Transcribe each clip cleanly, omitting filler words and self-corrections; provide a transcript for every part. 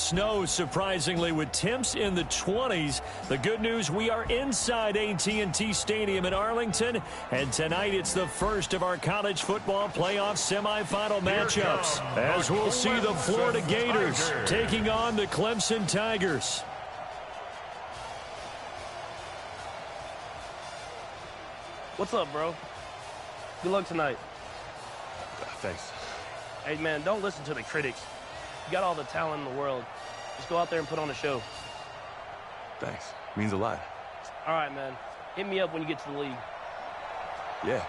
snow, surprisingly, with temps in the 20s. The good news, we are inside AT&T Stadium in Arlington, and tonight it's the first of our college football playoff semifinal matchups, as we'll see the Florida Gators taking on the Clemson Tigers. What's up, bro? Good luck tonight. Thanks. Hey, man, don't listen to the critics. You got all the talent in the world. Just go out there and put on a show. Thanks. Means a lot. All right, man. Hit me up when you get to the league. Yeah.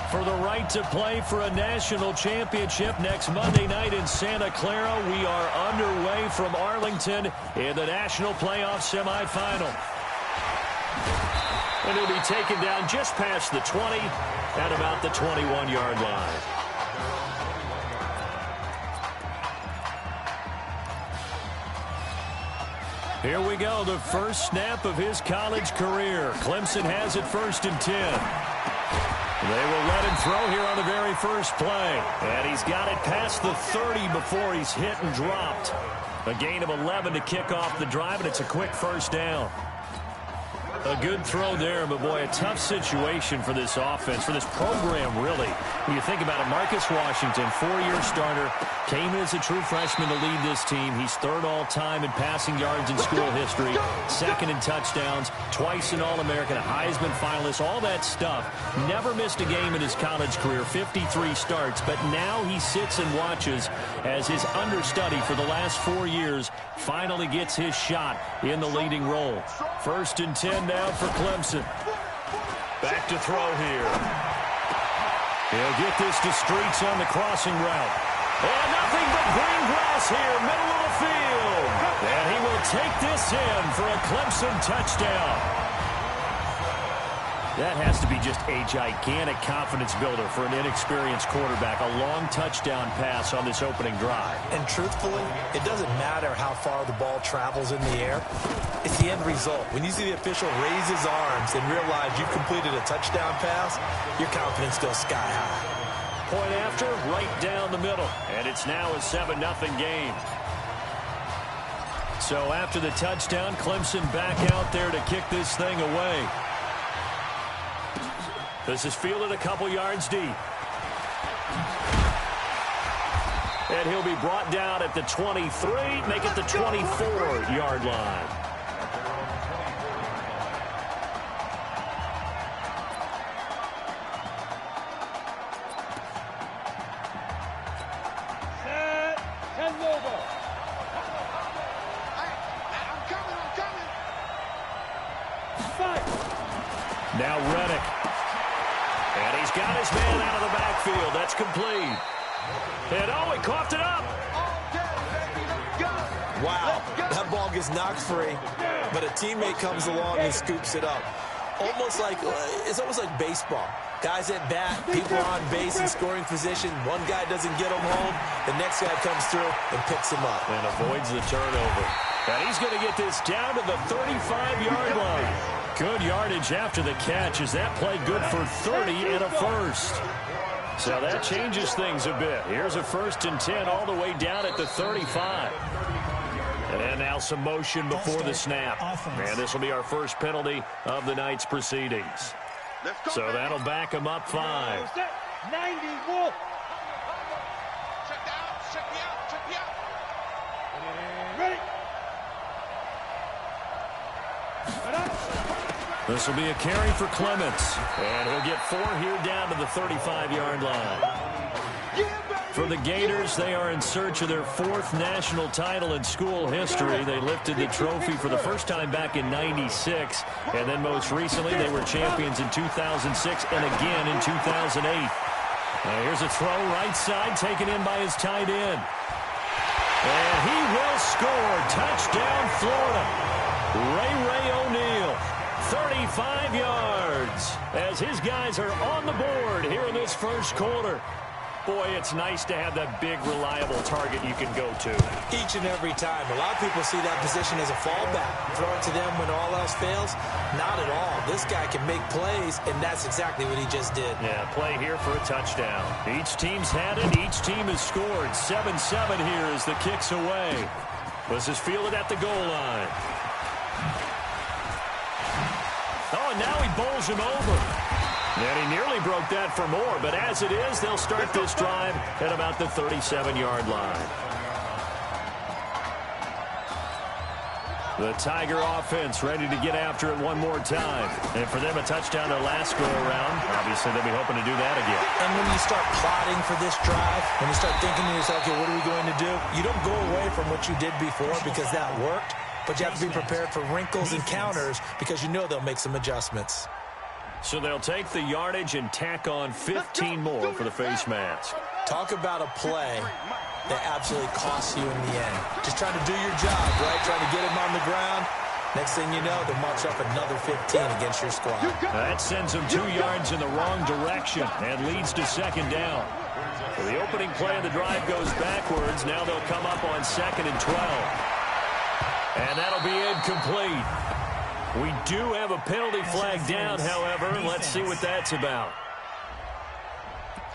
For the right to play for a national championship next Monday night in Santa Clara, we are underway from Arlington in the national playoff semifinal. And he'll be taken down just past the 20 at about the 21-yard line. Here we go, the first snap of his college career. Clemson has it 1st and 10. They will let him throw here on the very first play. And he's got it past the 30 before he's hit and dropped. A gain of 11 to kick off the drive, and it's a quick first down. A good throw there, but boy, a tough situation for this offense, for this program, really. When you think about it, Marcus Washington, 4-year starter, came in as a true freshman to lead this team. He's 3rd all-time in passing yards in school history, 2nd in touchdowns, twice an All-American, a Heisman finalist, all that stuff. Never missed a game in his college career, 53 starts, but now he sits and watches as his understudy for the last 4 years finally gets his shot in the leading role. 1st and 10 now for Clemson. Back to throw here. He'll get this to Streets on the crossing route. And nothing but green grass here, middle of the field. And he will take this in for a Clemson touchdown. That has to be just a gigantic confidence builder for an inexperienced quarterback. A long touchdown pass on this opening drive. And truthfully, it doesn't matter how far the ball travels in the air. It's the end result. When you see the official raise his arms and realize you've completed a touchdown pass, your confidence goes sky high. Point after, right down the middle. And it's now a 7-0 game. So after the touchdown, Clemson back out there to kick this thing away. This is fielded a couple yards deep. And he'll be brought down at the 23, make it the 24-yard line. Now Reddick. And he's got his man out of the backfield. That's complete. And oh, he coughed it up. Wow, that ball gets knocked free, but a teammate comes along and scoops it up. It's almost like baseball. Guys at bat, people are on base in scoring position. One guy doesn't get him home. The next guy comes through and picks him up. And avoids the turnover. And he's going to get this down to the 35-yard line. Good yardage after the catch as that play good for 30 and a first. So that changes things a bit. Here's a 1st and 10 all the way down at the 35. And now some motion before the snap. And this will be our first penalty of the night's proceedings. So that'll back him up 5. 90, Wolf. Check me out. Ready. This will be a carry for Clements. And he'll get 4 here down to the 35-yard line. For the Gators, they are in search of their 4th national title in school history. They lifted the trophy for the first time back in '96. And then most recently, they were champions in 2006 and again in 2008. Here's a throw right side taken in by his tight end. And he will score. Touchdown, Florida. Ray O'Neal. 35 yards as his guys are on the board here in this first quarter. Boy, it's nice to have that big, reliable target you can go to. Each and every time. A lot of people see that position as a fallback. Throw it to them when all else fails. Not at all. This guy can make plays, and that's exactly what he just did. Yeah, play here for a touchdown. Each team's had it. Each team has scored. 7-7 here as the kick's away. This is fielded at the goal line. Oh, and now he bowls him over. And he nearly broke that for more, but as it is, they'll start this drive at about the 37-yard line. The Tiger offense ready to get after it one more time. And for them, a touchdown their last go-around. Obviously, they'll be hoping to do that again. And when you start plotting for this drive, when you start thinking to yourself, okay, what are we going to do? You don't go away from what you did before because that worked, but you have to be prepared for wrinkles and counters because you know they'll make some adjustments. So they'll take the yardage and tack on 15 more for the face mask. Talk about a play that absolutely costs you in the end. Just trying to do your job, right? Trying to get him on the ground. Next thing you know, they'll march up another 15 against your squad. That sends them 2 yards in the wrong direction and leads to second down. So the opening play of the drive goes backwards. Now they'll come up on 2nd and 12. And that'll be incomplete. We do have a penalty flag down, however. Let's see what that's about.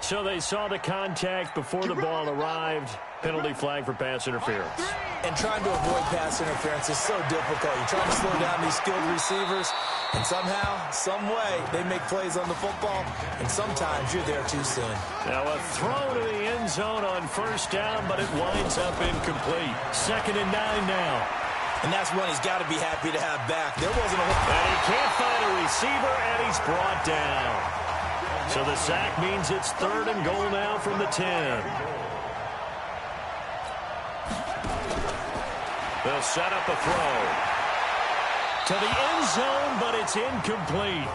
So they saw the contact before the ball arrived. Penalty flag for pass interference. And trying to avoid pass interference is so difficult. You're trying to slow down these skilled receivers, and somehow, some way, they make plays on the football, and sometimes you're there too soon. Now a throw to the end zone on first down, but it winds up incomplete. 2nd and 9 now. And that's one he's got to be happy to have back. There wasn't a... And he can't find a receiver, and he's brought down. So the sack means it's 3rd and goal now from the 10. They'll set up a throw. To the end zone, but it's incomplete.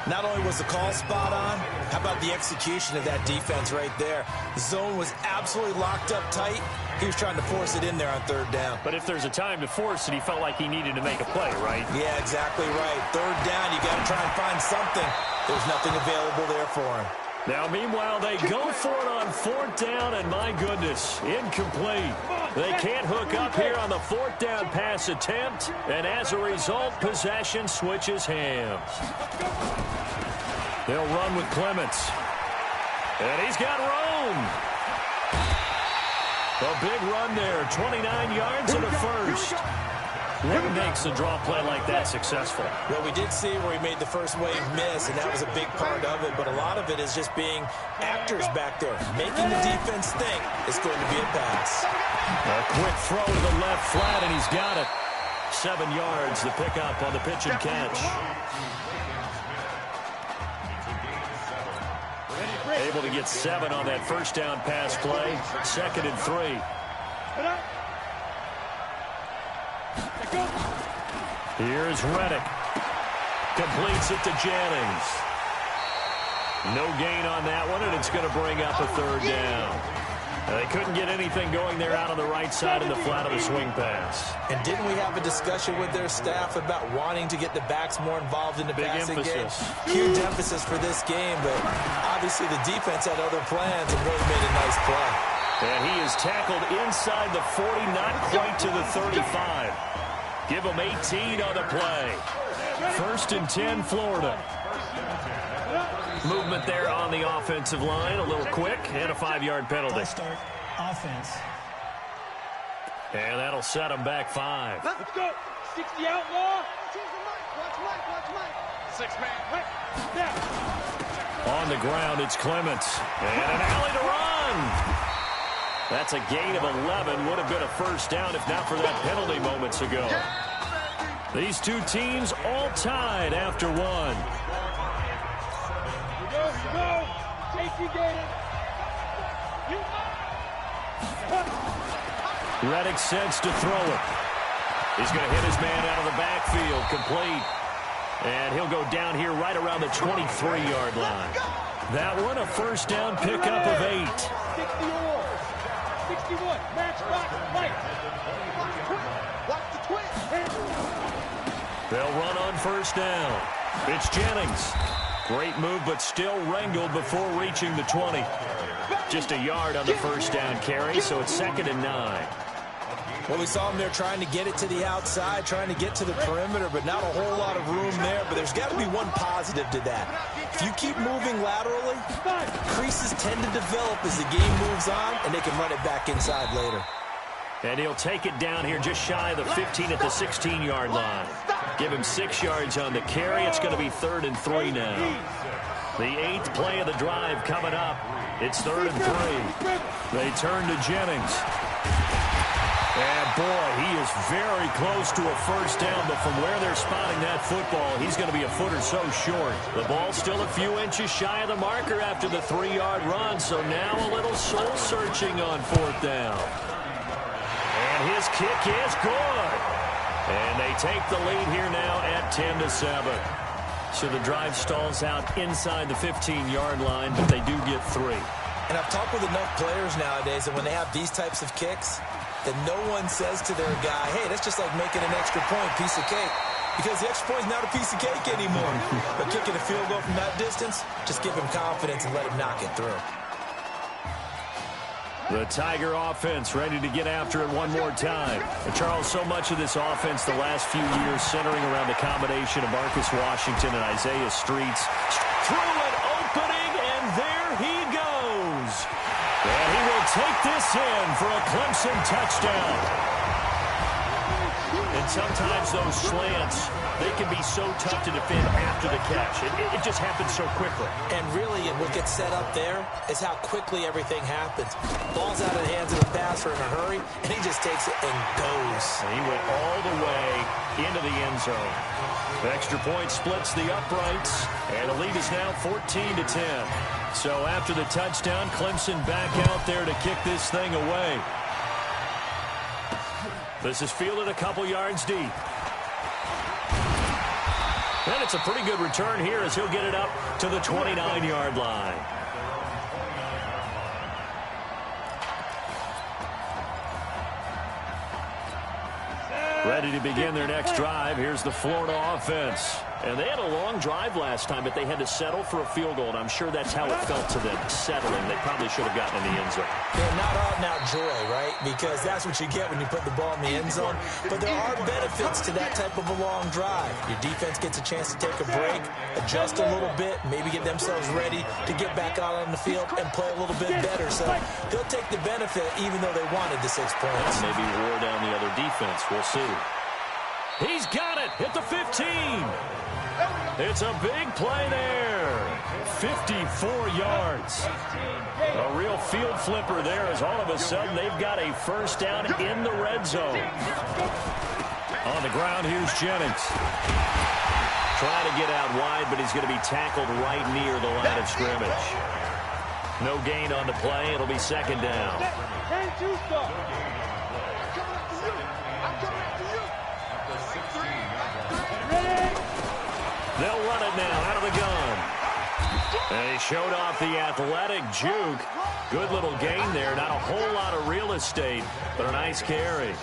Not only was the call spot on, how about the execution of that defense right there? The zone was absolutely locked up tight. He was trying to force it in there on 3rd down. But if there's a time to force it, he felt like he needed to make a play, right? Yeah, exactly right. 3rd down, you got to try and find something. There's nothing available there for him. Now, meanwhile, they go for it on 4th down, and my goodness, incomplete. They can't hook up here on the 4th down pass attempt, and as a result, possession switches hands. They'll run with Clements. And he's got room. A big run there, 29 yards and a first. What makes a draw play like that successful? Well, we did see where he made the first wave miss, and that was a big part of it, but a lot of it is just being actors back there, making the defense think it's going to be a pass. A quick throw to the left flat, and he's got it. 7 yards, the pickup on the pitch and catch. Able to get 7 on that first down pass play. 2nd and 3. Here's Reddick. Completes it to Jennings. No gain on that one, and it's going to bring up a 3rd down. They couldn't get anything going there out on the right side of the flat of the swing pass. And didn't we have a discussion with their staff about wanting to get the backs more involved in the passing game? Huge emphasis for this game, but obviously the defense had other plans and really made a nice play. And he is tackled inside the 40, not quite to the 35. Give him 18 on the play. 1st and 10, Florida. Movement there on the offensive line, a little quick, and a 5-yard penalty. Start offense. And that'll set him back 5. Let's go. 60 outlaw. Watch Mike. 6-man. Now. On the ground, it's Clements. And an alley to run. That's a gain of 11. Would have been a first down if not for that penalty moments ago. These two teams all tied after 1. Go. Safety gated. Reddick sets to throw it. He's going to hit his man out of the backfield, complete. And he'll go down here right around the 23-yard line. That one, a first down pickup of 8. 61. Match box. Right. Watch the twist. They'll run on first down. It's Jennings. Great move, but still wrangled before reaching the 20. Just a yard on the first down carry, so it's 2nd and 9. Well, we saw him there trying to get it to the outside, trying to get to the perimeter, but not a whole lot of room there. But there's got to be one positive to that. If you keep moving laterally, creases tend to develop as the game moves on, and they can run it back inside later. And he'll take it down here just shy of the 15 at the 16-yard line. Give him 6 yards on the carry. It's going to be 3rd and 3 now. The 8th play of the drive coming up. It's 3rd and 3. They turn to Jennings. And, boy, he is very close to a first down, but from where they're spotting that football, he's going to be a foot or so short. The ball's still a few inches shy of the marker after the 3-yard run, so now a little soul-searching on 4th down. And his kick is good. And they take the lead here now at 10-7. So the drive stalls out inside the 15-yard line, but they do get 3. And I've talked with enough players nowadays that when they have these types of kicks, that no one says to their guy, hey, that's just like making an extra point, piece of cake. Because the extra point is not a piece of cake anymore. But kicking a field goal from that distance, just give him confidence and let him knock it through. The Tiger offense ready to get after it one more time. And Charles, so much of this offense the last few years centering around the combination of Marcus Washington and Isaiah Streets. Through an opening, and there he goes. And he will take this in for a Clemson touchdown. And sometimes those slants, they can be so tough to defend after the catch. It just happens so quickly. And really, what gets set up there is how quickly everything happens. Ball's out of the hands of the passer in a hurry, and he just takes it and goes. And he went all the way into the end zone. The extra point splits the uprights, and the lead is now 14-10. So after the touchdown, Clemson back out there to kick this thing away. This is fielded a couple yards deep. And it's a pretty good return here as he'll get it up to the 29-yard line. Ready to begin their next drive. Here's the Florida offense. And they had a long drive last time, but they had to settle for a field goal. And I'm sure that's how it felt to them, settling. They probably should have gotten in the end zone. Yeah, not out-and-out joy, right? Because that's what you get when you put the ball in the end zone. But there are benefits to that type of a long drive. Your defense gets a chance to take a break, adjust a little bit, maybe get themselves ready to get back out on the field and play a little bit better. So they'll take the benefit even though they wanted the 6 points. Maybe wore down the other defense. We'll see. He's got it at the 15. It's a big play there. 54 yards. A real field flipper there as all of a sudden they've got a first down in the red zone. On the ground, here's Jennings. Trying to get out wide, but he's going to be tackled right near the line of scrimmage. No gain on the play. It'll be 2nd down. They'll run it now out of the gun. And he showed off the athletic juke. Good little gain there. Not a whole lot of real estate, but a nice carry.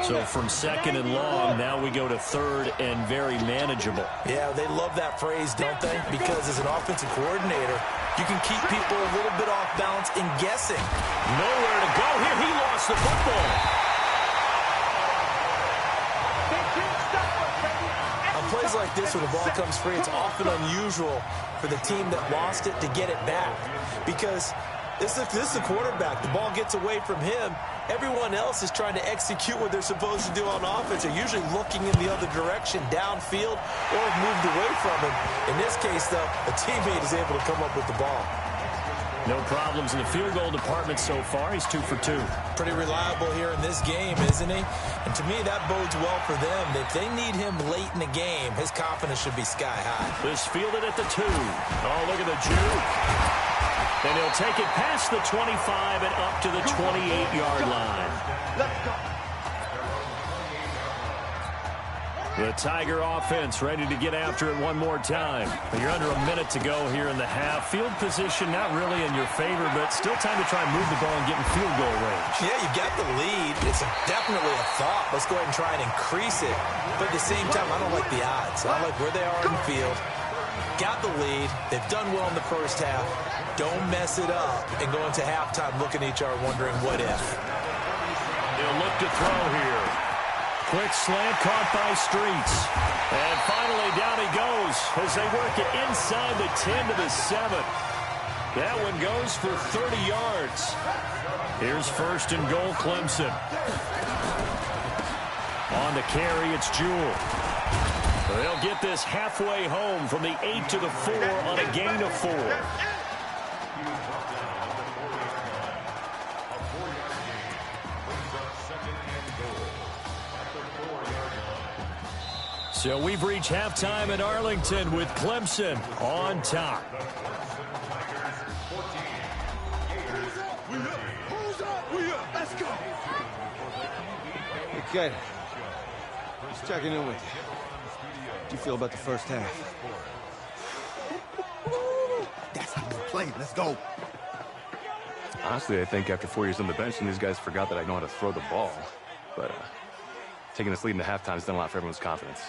So from 2nd and long, now we go to 3rd and very manageable. Yeah, they love that phrase, don't they? Because as an offensive coordinator, you can keep people a little bit off balance and guessing. Nowhere to go here. He lost the football. Plays like this when the ball comes free, it's often unusual for the team that lost it to get it back. Because this is the quarterback. The ball gets away from him. Everyone else is trying to execute what they're supposed to do on offense. They're usually looking in the other direction, downfield, or have moved away from him. In this case, though, a teammate is able to come up with the ball. No problems in the field goal department so far. He's 2 for 2. Pretty reliable here in this game, isn't he? And to me, that bodes well for them. If they need him late in the game, his confidence should be sky high. This fielded at the 2. Oh, look at the juke. And he'll take it past the 25 and up to the 28-yard line. Let's go. The Tiger offense ready to get after it one more time. You're under a minute to go here in the half. Field position not really in your favor, but still time to try and move the ball and get in field goal range. Yeah, you got the lead. It's definitely a thought. Let's go ahead and try and increase it. But at the same time, I don't like the odds. I like where they are in the field. got the lead. They've done well in the first half. Don't mess it up and go into halftime looking at each other wondering what if. He'll look to throw here. Quick slant caught by Streets. And finally down he goes as they work it inside the 10 to the 7. That one goes for 30 yards. Here's first and goal, Clemson. On the carry, it's Jewell. They'll get this halfway home from the 8 to the 4 on a gain of 4. So we've reached halftime at Arlington with Clemson on top. Let's go. Okay. Just checking in with you. How do you feel about the first half? That's how we play. Let's go. Honestly, I think after 4 years on the bench, and these guys forgot that I know how to throw the ball. But taking this lead into halftime has done a lot for everyone's confidence.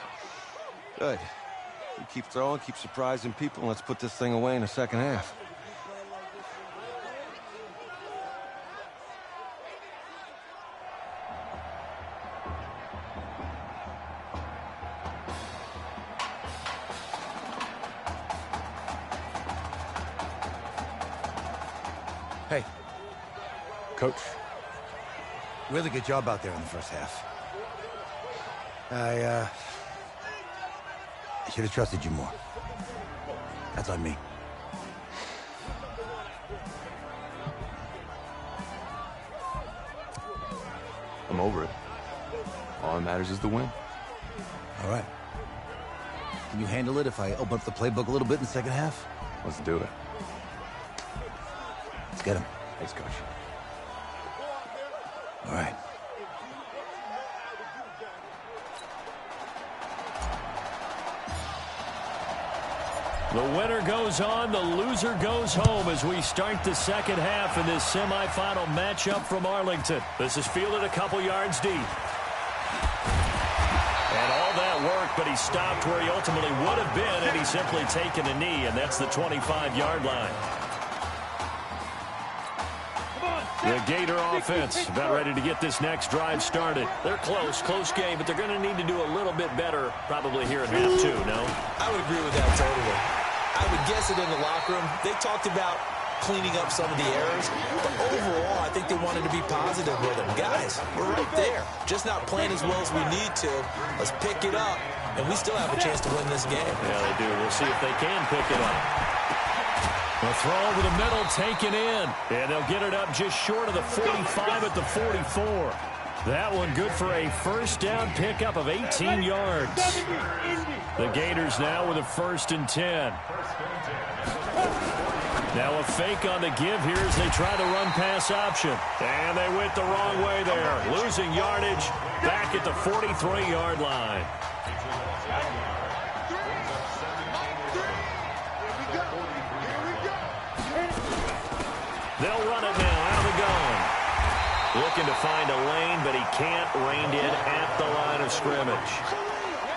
Good. You keep throwing, keep surprising people, and let's put this thing away in the second half. Hey, Coach, really good job out there in the first half. I should have trusted you more. That's on me. I'm over it. All that matters is the win. All right. Can you handle it if I open up the playbook a little bit in the second half? Let's do it. Let's get him. Thanks, Coach. All right. The winner goes on, the loser goes home as we start the second half in this semifinal matchup from Arlington. This is fielded a couple yards deep. And all that work, but he stopped where he ultimately would have been had he simply taken a knee, and that's the 25-yard line. The Gator offense about ready to get this next drive started. They're close game, but they're going to need to do a little bit better probably here in half two, no? I would agree with that totally. I would guess it in the locker room. They talked about cleaning up some of the errors, but overall, I think they wanted to be positive with them. Guys, we're right there. Just not playing as well as we need to. Let's pick it up, and we still have a chance to win this game. Yeah, they do. We'll see if they can pick it up. The throw over the middle taken in, and they'll get it up just short of the 45 at the 44. That one good for a first down pickup of 18 yards. The Gators now with a 1st and 10. Now a fake on the give here as they try the run-pass option. And they went the wrong way there. Losing yardage back at the 43-yard line. They'll run it now out of the gun. Looking to find a lane, but he can't. Reined in at the line of scrimmage.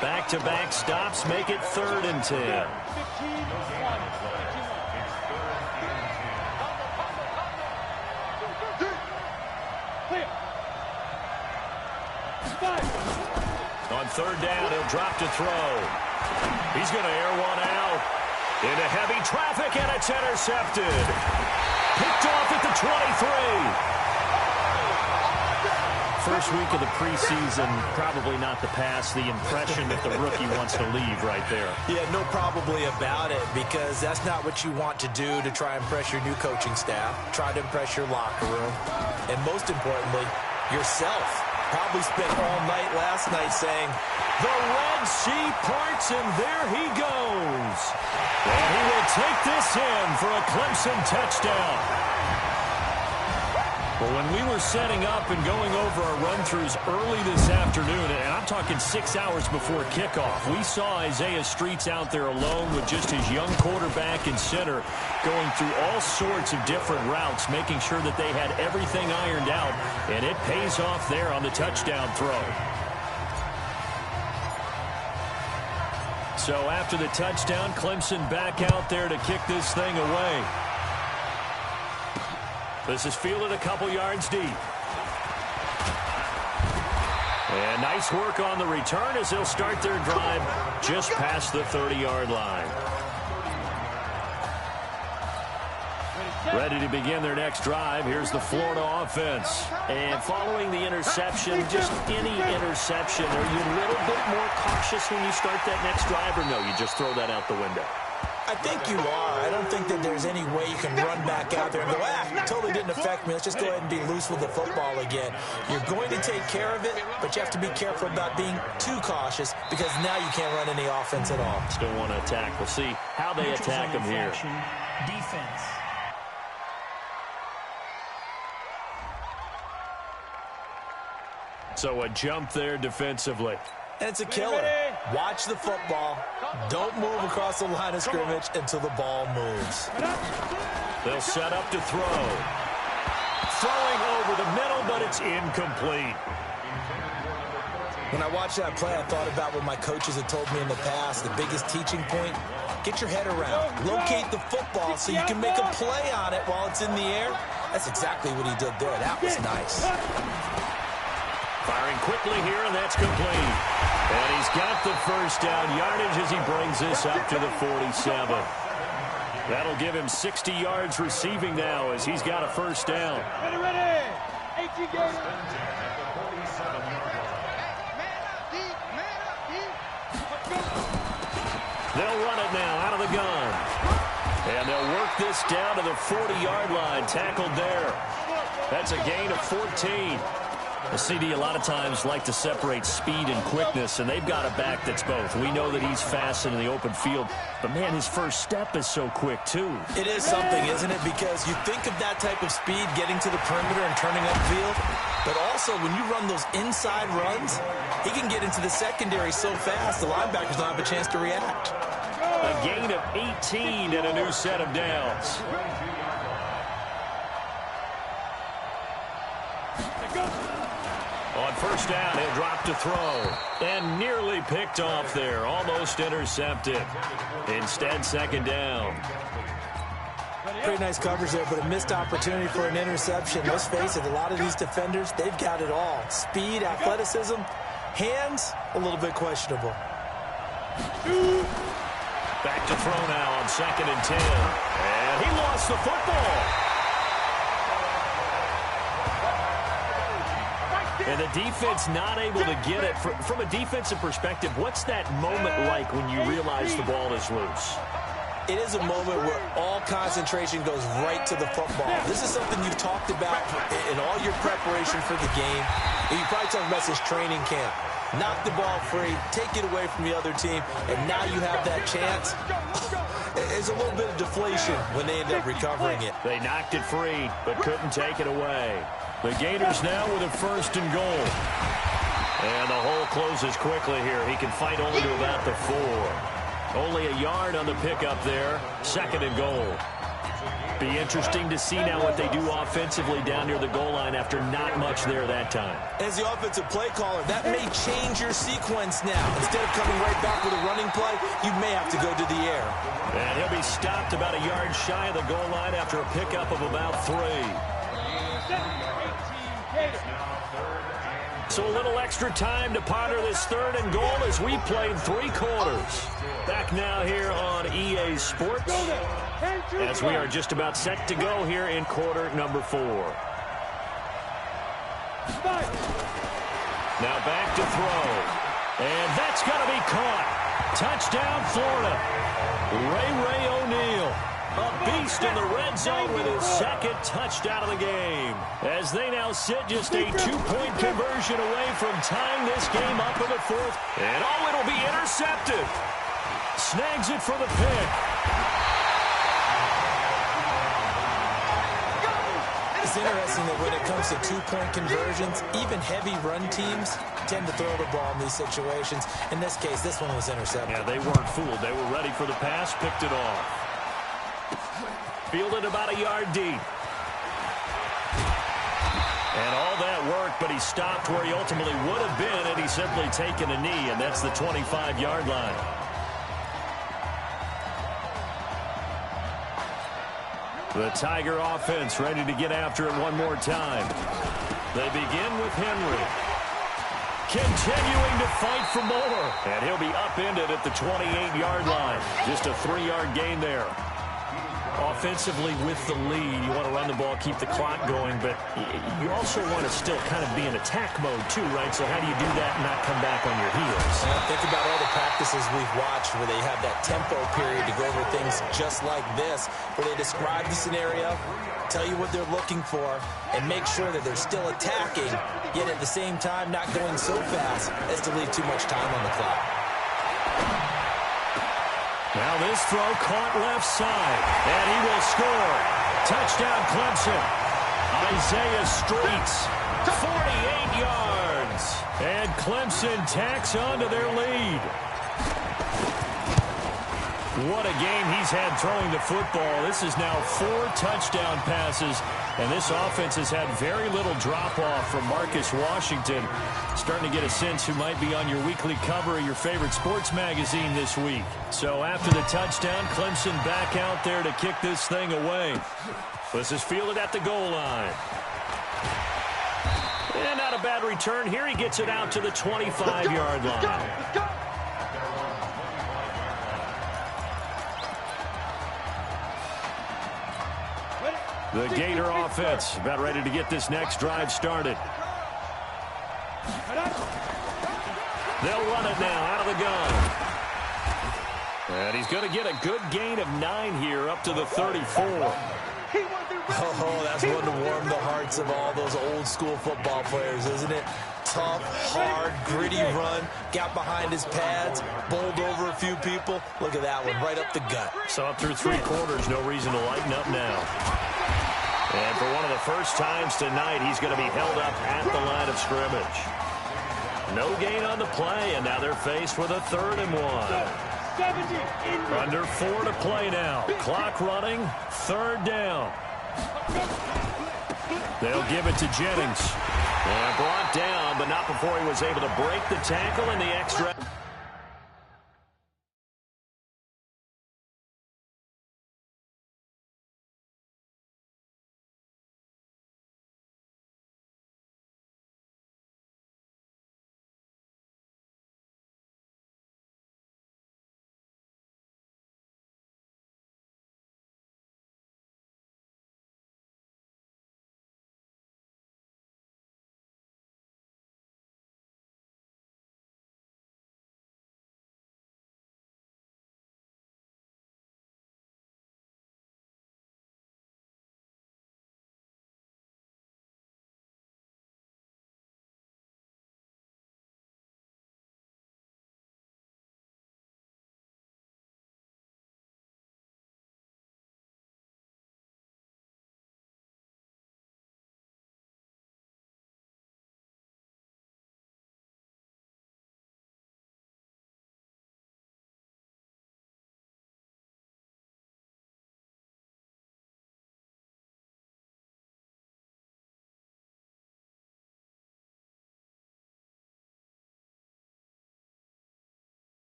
Back-to-back stops make it 3rd and 10. On 3rd down, he'll drop to throw. He's going to air one out. Into heavy traffic, and it's intercepted. Picked off at the 23. First week of the preseason, probably not the pass, the impression that the rookie wants to leave right there. Yeah, no probably about it, because that's not what you want to do to try and impress your new coaching staff. Try to impress your locker room. And most importantly, yourself. Probably spent all night last night saying, the Red Sea parts, and there he goes. And he will take this in for a Clemson touchdown. Well, when we were setting up and going over our run-throughs early this afternoon, and I'm talking 6 hours before kickoff, we saw Isaiah Streets out there alone with just his young quarterback and center going through all sorts of different routes, making sure that they had everything ironed out, and it pays off there on the touchdown throw. So after the touchdown, Clemson back out there to kick this thing away. This is fielded a couple yards deep. And nice work on the return as they'll start their drive just past the 30-yard line. Ready to begin their next drive. Here's the Florida offense. And following the interception, just any interception, are you a little bit more cautious when you start that next drive, or no, you just throw that out the window? I think you are. I don't think that there's any way you can run back out there and go, it totally didn't affect me. Let's just go ahead and be loose with the football again. You're going to take care of it, but you have to be careful about being too cautious because now you can't run any offense at all. Still want to attack. We'll see how they attack them here. Defense. So a jump there defensively. And it's a killer. Watch the football. Don't move across the line of scrimmage until the ball moves. They'll set up to throw. Throwing over the middle, but it's incomplete. When I watched that play, I thought about what my coaches had told me in the past. The biggest teaching point, get your head around. Locate the football so you can make a play on it while it's in the air. That's exactly what he did there. That was nice. Firing quickly here, and that's complete. And he's got the first down yardage as he brings this up to the 47. That'll give him 60 yards receiving now as he's got a first down. Ready. 18 Gators. They'll run it now out of the gun. And they'll work this down to the 40-yard line. Tackled there. That's a gain of 14. The CD a lot of times like to separate speed and quickness, and they've got a back that's both. We know that he's fast in the open field, but, man, his first step is so quick, too. It is something, isn't it? Because you think of that type of speed getting to the perimeter and turning upfield, but also when you run those inside runs, he can get into the secondary so fast the linebackers don't have a chance to react. A gain of 18 and a new set of downs. On first down, he'll drop to throw. And nearly picked off there. Almost intercepted. Instead, second down. Pretty nice coverage there, but a missed opportunity for an interception. Let's face it, a lot of these defenders, they've got it all. Speed, athleticism, hands, a little bit questionable. Back to throw now on 2nd and 10. And he lost the football. And the defense not able to get it. From a defensive perspective, what's that moment like when you realize the ball is loose? It is a moment where all concentration goes right to the football. This is something you've talked about in all your preparation for the game. You probably talked about since training camp. Knock the ball free, take it away from the other team, and now you have that chance. It's a little bit of deflation when they end up recovering it. They knocked it free, but couldn't take it away. The Gators now with a 1st and goal. And the hole closes quickly here. He can fight only to about the 4. Only a yard on the pickup there. 2nd and goal. Be interesting to see now what they do offensively down near the goal line after not much there that time. As the offensive play caller, that may change your sequence now. Instead of coming right back with a running play, you may have to go to the air. And he'll be stopped about a yard shy of the goal line after a pickup of about 3. So a little extra time to ponder this 3rd and goal as we played 3 quarters. Back now here on EA Sports as we are just about set to go here in quarter number 4. Now back to throw. And that's going to be caught. Touchdown, Florida. Ray O'Neal. A beast in the red zone with his 2nd touchdown of the game. As they now sit just a 2-point conversion away from tying this game up in the 4th. And it'll be intercepted. Snags it for the pick. It's interesting that when it comes to 2-point conversions, even heavy run teams tend to throw the ball in these situations. In this case, this one was intercepted. Yeah, they weren't fooled. They were ready for the pass, picked it off. Fielded about a yard deep. And all that worked, but he stopped where he ultimately would have been, and he's simply taken a knee, and that's the 25-yard line. The Tiger offense ready to get after it one more time. They begin with Henry. Continuing to fight for more. And he'll be upended at the 28-yard line. Just a 3-yard gain there. Offensively with the lead, you want to run the ball, keep the clock going, but you also want to still kind of be in attack mode too, right? So how do you do that and not come back on your heels? Think about all the practices we've watched where they have that tempo period to go over things just like this, where they describe the scenario, tell you what they're looking for, and make sure that they're still attacking, yet at the same time not going so fast as to leave too much time on the clock. Now this throw caught left side, and he will score. Touchdown Clemson. Isaiah Streets, 48 yards. And Clemson tacks on to their lead. What a game he's had throwing the football. This is now 4 touchdown passes, and this offense has had very little drop-off from Marcus Washington. Starting to get a sense who might be on your weekly cover of your favorite sports magazine this week. So after the touchdown, Clemson back out there to kick this thing away. This is fielded at the goal line. And not a bad return. Here he gets it out to the 25-yard line. Let's go. The Gator offense about ready to get this next drive started. They'll run it now out of the gun. And he's going to get a good gain of 9 here up to the 34. Oh, that's one to warm the hearts of all those old school football players, isn't it? Tough, hard, gritty run, got behind his pads, bowled over a few people. Look at that one, right up the gut. Saw it through 3 quarters, no reason to lighten up now. And for one of the first times tonight, he's going to be held up at the line of scrimmage. No gain on the play, and now they're faced with a 3rd and 1. Under 4 to play now. Clock running, 3rd down. They'll give it to Jennings. And brought down, but not before he was able to break the tackle and the extra.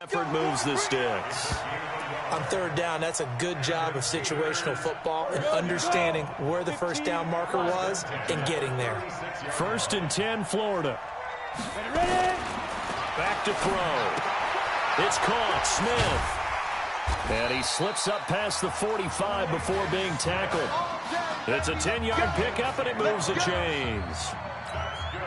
Effort moves the sticks. On third down, that's a good job of situational football and understanding where the first down marker was and getting there. 1st and 10, Florida. Back to throw. It's caught. Smith. And he slips up past the 45 before being tackled. It's a 10-yard pickup, and it moves the chains.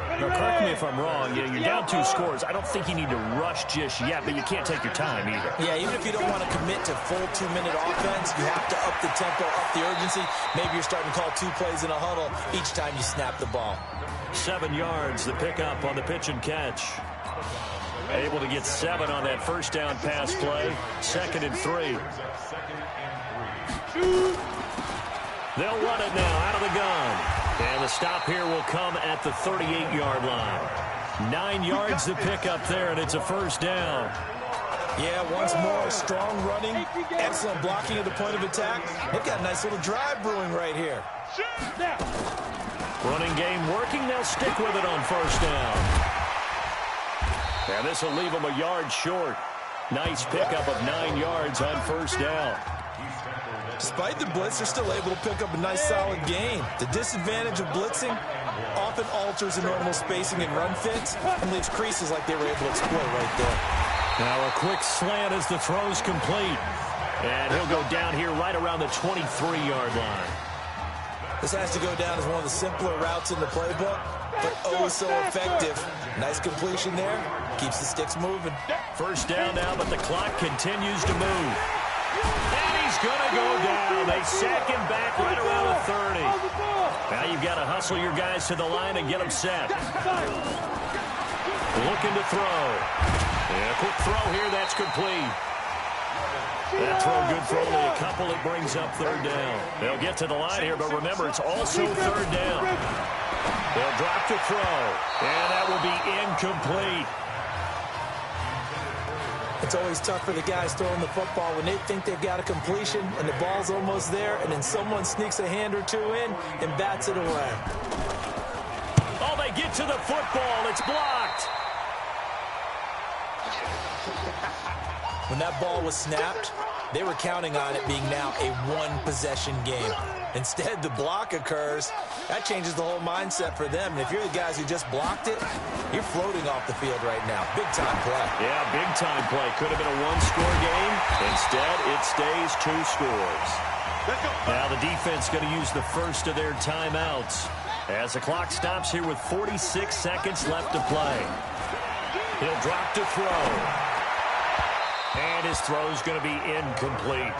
Now, correct me if I'm wrong. You're down 2 scores. I don't think you need to rush just yet, but you can't take your time either. Yeah, even if you don't want to commit to full 2-minute offense, you have to up the tempo, up the urgency. Maybe you're starting to call 2 plays in a huddle each time you snap the ball. 7 yards, the pickup on the pitch and catch. Able to get 7 on that first down pass play. 2nd and 3. They'll run it now out of the gun. And the stop here will come at the 38-yard line. 9 yards to pick up there, and it's a first down. Yeah, once more, strong running, excellent blocking at the point of attack. They've got a nice little drive brewing right here. Running game working. They'll stick with it on first down. And this will leave them a yard short. Nice pickup of 9 yards on first down. Despite the blitz, they're still able to pick up a nice solid gain. The disadvantage of blitzing often alters the normal spacing and run fits and leaves creases like they were able to exploit right there. Now a quick slant as the throw's complete. And he'll go down here right around the 23-yard line. This has to go down as one of the simpler routes in the playbook, but oh so effective. Nice completion there. Keeps the sticks moving. First down now, but the clock continues to move. And he's going to go down. They sack him back right around the 30. Now you've got to hustle your guys to the line and get them set. Looking to throw. Yeah, quick throw here. That's complete. That throw good for only a couple. It brings up third down. They'll get to the line here, but remember, it's also third down. They'll drop to throw. And that will be incomplete. It's always tough for the guys throwing the football when they think they've got a completion and the ball's almost there, and then someone sneaks a hand or two in and bats it away. Oh, they get to the football. It's blocked. When that ball was snapped, they were counting on it being now a one-possession game. Instead, the block occurs. That changes the whole mindset for them. And if you're the guys who just blocked it, you're floating off the field right now. Big-time play. Yeah, big-time play. Could have been a one-score game. Instead, it stays 2 scores. Now the defense going to use the first of their timeouts as the clock stops here with 46 seconds left to play. He'll drop to throw. And his throw is going to be incomplete.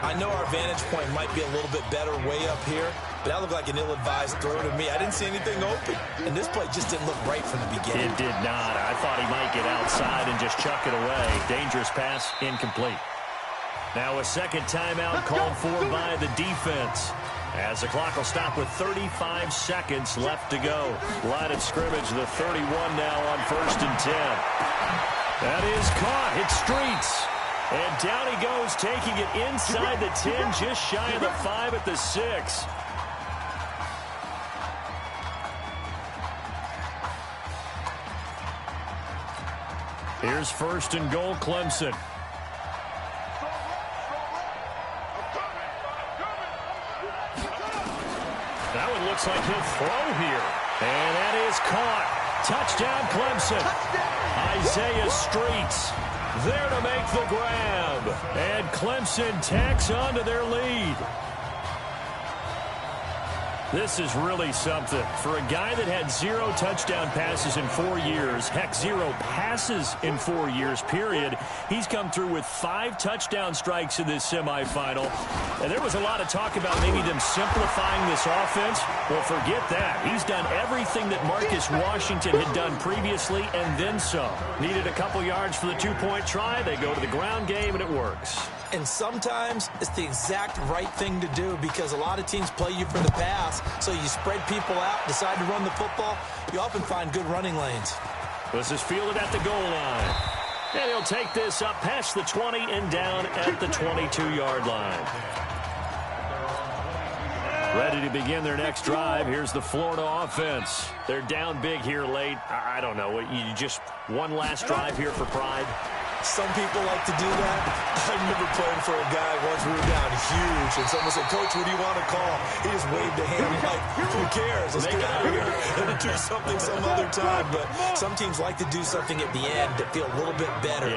I know our vantage point might be a little bit better way up here, but that looked like an ill-advised throw to me. I didn't see anything open, and this play just didn't look right from the beginning. It did not. I thought he might get outside and just chuck it away. Dangerous pass, incomplete. Now a second timeout called for by the defense, as the clock will stop with 35 seconds left to go. Line of scrimmage, the 31 now on 1st and 10. That is caught. Hit Streets. And down he goes, taking it inside the 10, just shy of the 5 at the 6. Here's 1st and goal, Clemson. That one looks like he'll throw here. And that is caught. Touchdown, Clemson. Isaiah Streets there to make the grab. And Clemson tacks on to their lead. This is really something. For a guy that had 0 touchdown passes in 4 years, heck, 0 passes in 4 years, period, he's come through with 5 touchdown strikes in this semifinal. And there was a lot of talk about maybe them simplifying this offense. Well, forget that. He's done everything that Marcus Washington had done previously and then some. Needed a couple yards for the 2-point try. They go to the ground game, and it works. And sometimes it's the exact right thing to do because a lot of teams play you for the pass. So you spread people out, decide to run the football. You often find good running lanes. This is fielded at the goal line. And he'll take this up past the 20 and down at the 22-yard line. Ready to begin their next drive. Here's the Florida offense. They're down big here late. I don't know. You just one last drive here for pride? Some people like to do that. I remember playing for a guy once we were down huge, and someone said, "Coach, what do you want to call?" He just waved a hand. I'm like, who cares? Let's get out of here and do something some other time. But some teams like to do something at the end to feel a little bit better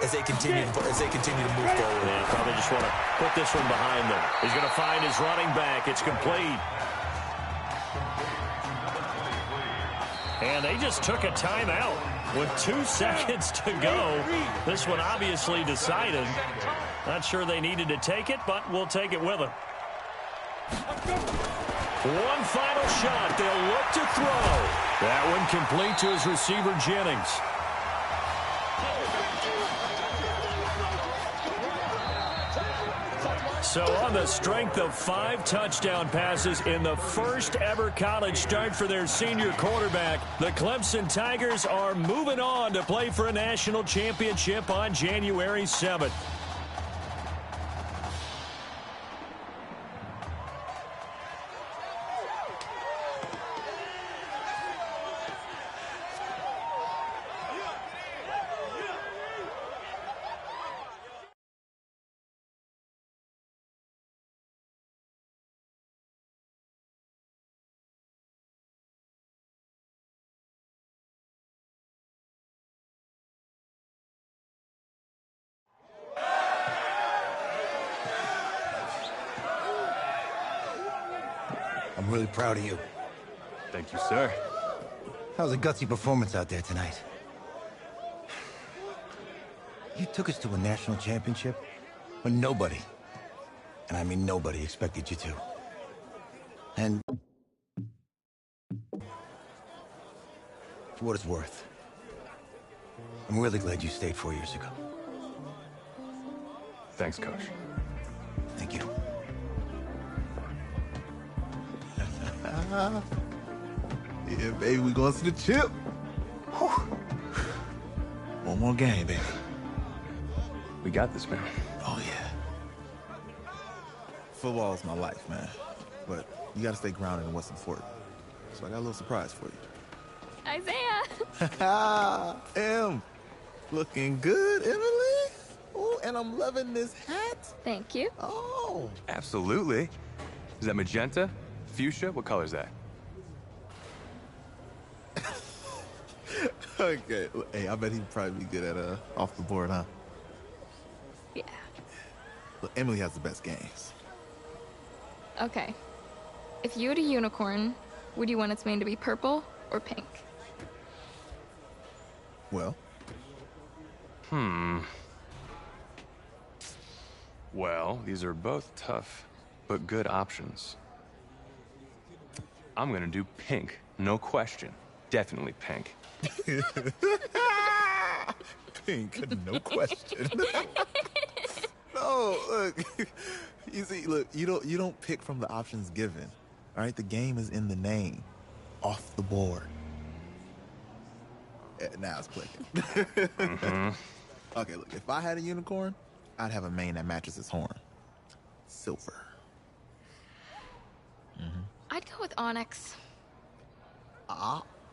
as they continue to move forward. Yeah, probably just want to put this one behind them. He's going to find his running back. It's complete. And they just took a timeout with 2 seconds to go. This one obviously decided. Not sure they needed to take it, but we'll take it with them. One final shot. They'll look to throw. That one complete to his receiver, Jennings. So on the strength of 5 touchdown passes in the first ever college start for their senior quarterback, the Clemson Tigers are moving on to play for a national championship on January 7th. I'm really proud of you. Thank you, sir. How's a gutsy performance out there tonight? You took us to a national championship when nobody, and I mean nobody, expected you to. And for what it's worth, I'm really glad you stayed 4 years ago. Thanks, Coach. Thank you. Yeah, baby, we going to the chip. Whew. One more game, baby. We got this, man. Oh, yeah. Football is my life, man. But you got to stay grounded in what's important. So I got a little surprise for you. Isaiah! Em, looking good, Emily. Oh, and I'm loving this hat. Thank you. Oh. Absolutely. Is that magenta? Fuchsia? What color is that? Okay. Hey, I bet he'd probably be good at off the board, huh? Yeah. Look, Emily has the best games. Okay. If you had a unicorn, would you want its mane to be purple or pink? Well? Well, these are both tough, but good options. I'm gonna do pink, no question. Definitely pink. Pink, no question. No, look. You see, look, you don't pick from the options given. All right, the game is in the name. Off the board. Now it's clicking. Okay, look, if I had a unicorn, I'd have a mane that matches its horn. Silver. I'd go with onyx.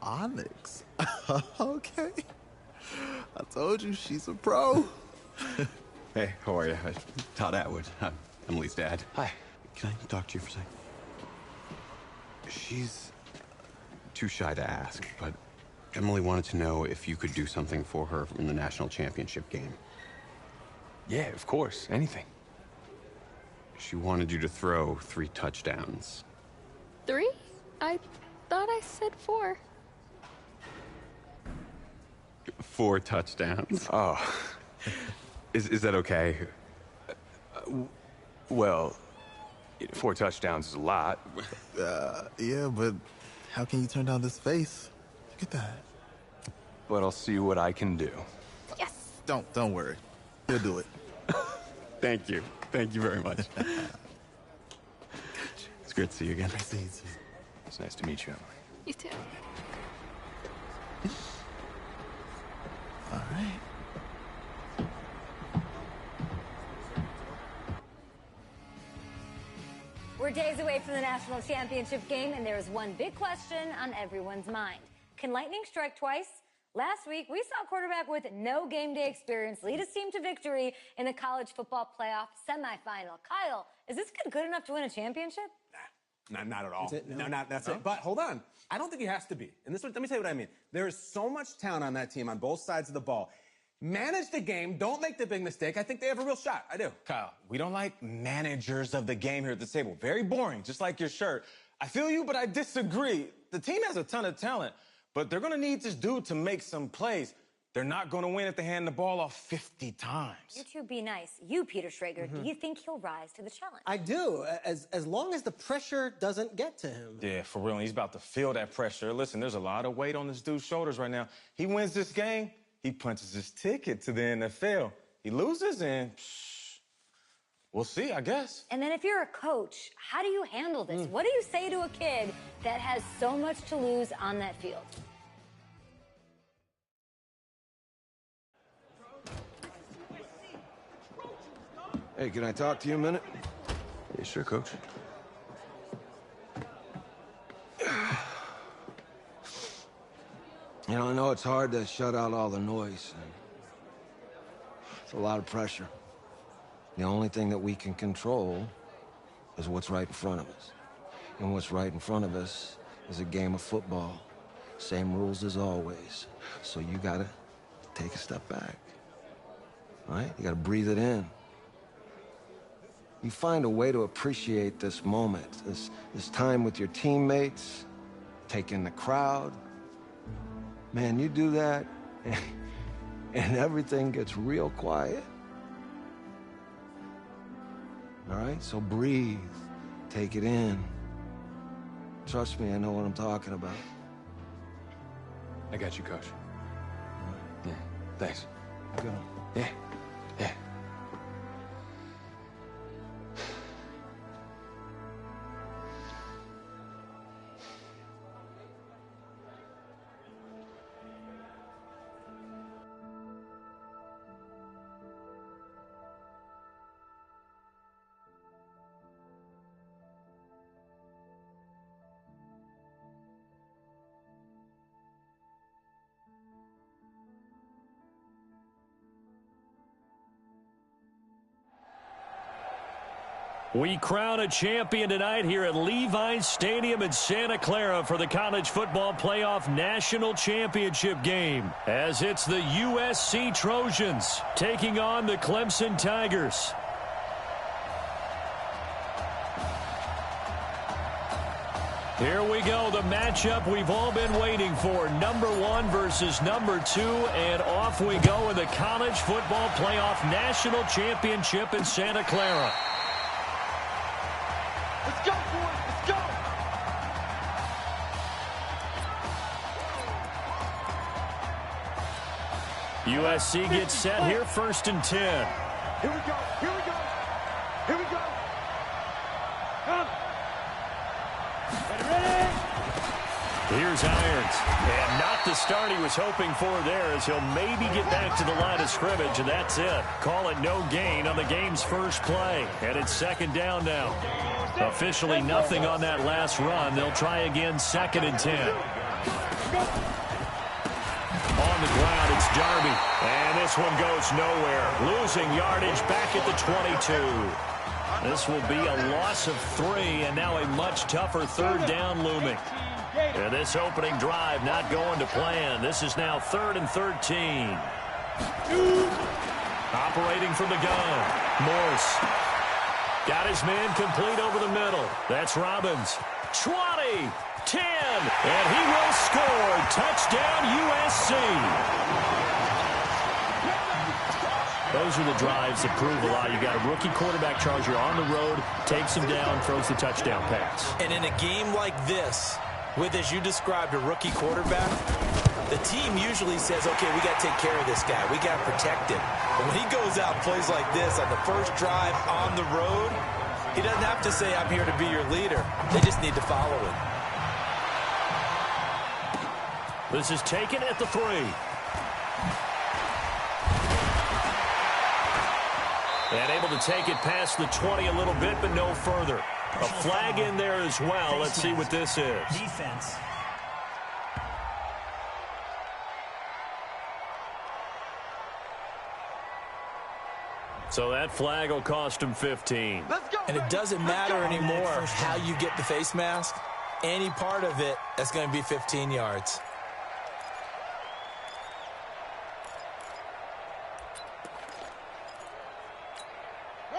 Onyx. Okay. I told you, she's a pro. Hey, how are you? Todd Atwood. I'm Emily's dad. Hi. Can I talk to you for a second? She's too shy to ask, but Emily wanted to know if you could do something for her in the national championship game. Yeah, of course. Anything. She wanted you to throw 3 touchdowns. 3? I thought I said 4. 4 touchdowns. Oh. Is that okay? Well, 4 touchdowns is a lot. Yeah, but how can you turn down this face? Look at that. But I'll see what I can do. Yes! Don't worry. He'll do it. Thank you. Thank you very much. It's great to see you again. Nice to meet you. It's nice to meet you, Emily. You too. All right. We're days away from the national championship game, and there is one big question on everyone's mind. Can lightning strike twice? Last week, we saw a quarterback with no game day experience lead his team to victory in the college football playoff semifinal. Kyle, is this kid good enough to win a championship? Nah, not at all. That's it? No. No, that's it. But hold on. I don't think he has to be. And let me tell you what I mean. There is so much talent on that team on both sides of the ball. Manage the game. Don't make the big mistake. I think they have a real shot. I do. Kyle, we don't like managers of the game here at the table. Very boring, just like your shirt. I feel you, but I disagree. The team has a ton of talent, but they're going to need this dude to make some plays. They're not going to win if they hand the ball off 50 times. You two be nice. You, Peter Schrager, do you think he'll rise to the challenge? I do, as long as the pressure doesn't get to him. Yeah, for real. He's about to feel that pressure. Listen, there's a lot of weight on this dude's shoulders right now. He wins this game, he punches his ticket to the NFL. He loses, and we'll see, I guess. And then if you're a coach, how do you handle this? What do you say to a kid that has so much to lose on that field? Hey, can I talk to you a minute? Yeah, sure, Coach. You know, I know it's hard to shut out all the noise. It's a lot of pressure. The only thing that we can control is what's right in front of us. And what's right in front of us is a game of football. Same rules as always. So you gotta take a step back. All right? You gotta breathe it in. You find a way to appreciate this moment, this time with your teammates, take in the crowd. Man, you do that, and everything gets real quiet. All right, so breathe, take it in. Trust me, I know what I'm talking about. I got you, Coach. Yeah, thanks. Go. Yeah, yeah. We crown a champion tonight here at Levi's Stadium in Santa Clara for the College Football Playoff National Championship game, as it's the USC Trojans taking on the Clemson Tigers. Here we go, the matchup we've all been waiting for. Number 1 versus number 2, and off we go in the College Football Playoff National Championship in Santa Clara. Let's go, boys. Let's go. USC gets set here, 1st and 10. Here we go. Here we go. Here we go. Come. Ready? Here's Irons. And not the start he was hoping for there, as he'll maybe get back to the line of scrimmage, and that's it. Call it no gain on the game's first play. And it's 2nd down now. Officially nothing on that last run. They'll try again, 2nd and 10. On the ground, it's Darby. And this one goes nowhere. Losing yardage back at the 22. This will be a loss of 3, and now a much tougher 3rd down looming. And this opening drive not going to plan. This is now 3rd and 13. Operating from the gun, Morse. Got his man complete over the middle. That's Robbins. 20, 10, and he will score. Touchdown, USC. Those are the drives that prove a lot. You got a rookie quarterback charger on the road, takes him down, throws the touchdown pass. And in a game like this, with, as you described, a rookie quarterback, the team usually says, okay, we got to take care of this guy. We got to protect him. But when he goes out and plays like this on the first drive on the road, he doesn't have to say, I'm here to be your leader. They just need to follow him. This is taken at the 3. And able to take it past the 20 a little bit, but no further. A flag in there as well. Let's see what this is. Defense. So that flag will cost him 15. And it doesn't matter anymore how you get the face mask. Any part of it, that's going to be 15 yards.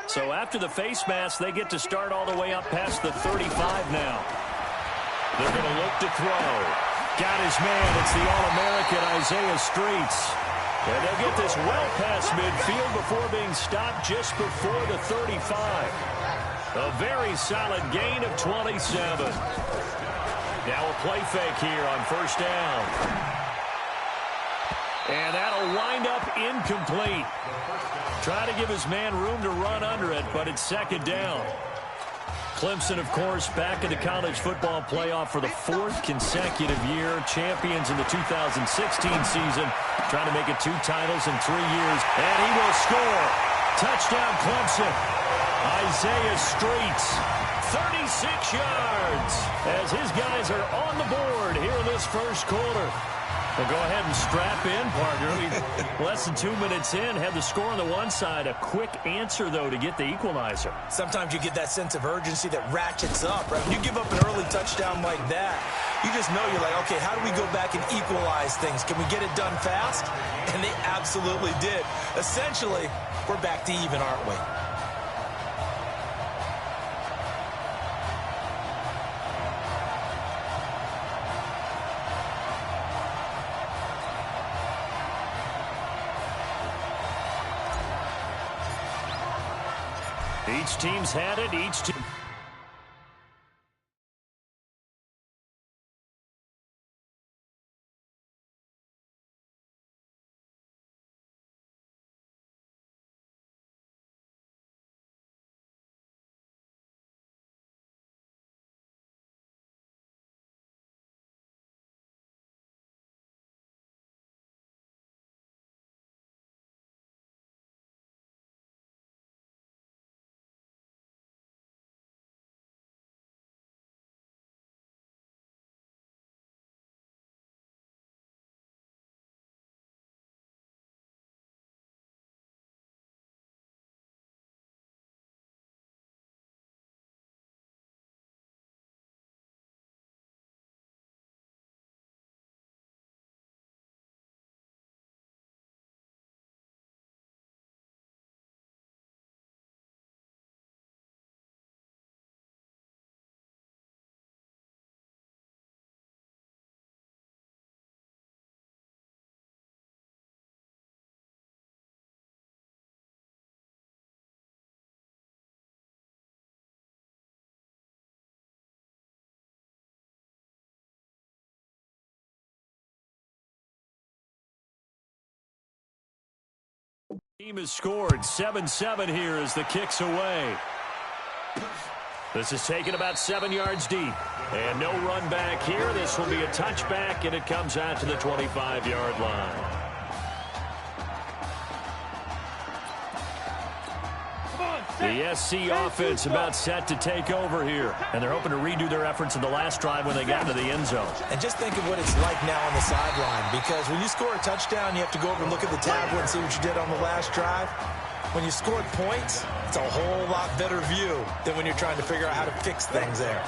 So after the face mask, they get to start all the way up past the 35 now. They're going to look to throw. Got his man. It's the All-American Isaiah Streets. And they'll get this well past midfield before being stopped just before the 35. A very solid gain of 27. Now a play fake here on first down. And that'll wind up incomplete. Try to give his man room to run under it, but it's second down. Clemson, of course, back in the college football playoff for the fourth consecutive year. Champions in the 2016 season, trying to make it 2 titles in 3 years. And he will score. Touchdown, Clemson. Isaiah Streets, 36 yards, as his guys are on the board here in this first quarter. Well, go ahead and strap in, partner. Less than 2 minutes in, had the score on the one side. A quick answer, though, to get the equalizer. Sometimes you get that sense of urgency that ratchets up, right? When you give up an early touchdown like that, you just know you're like, okay, how do we go back and equalize things? Can we get it done fast? And they absolutely did. Essentially, we're back to even, aren't we? Each team's had it. Each team. Team has scored 7-7 here as the kick's away. This is taken about 7 yards deep. And no run back here. This will be a touchback, and it comes out to the 25-yard line. The SC offense about set to take over here. And they're hoping to redo their efforts in the last drive when they got into the end zone. And just think of what it's like now on the sideline. Because when you score a touchdown, you have to go over and look at the tablet and see what you did on the last drive. When you scored points, it's a whole lot better view than when you're trying to figure out how to fix things there.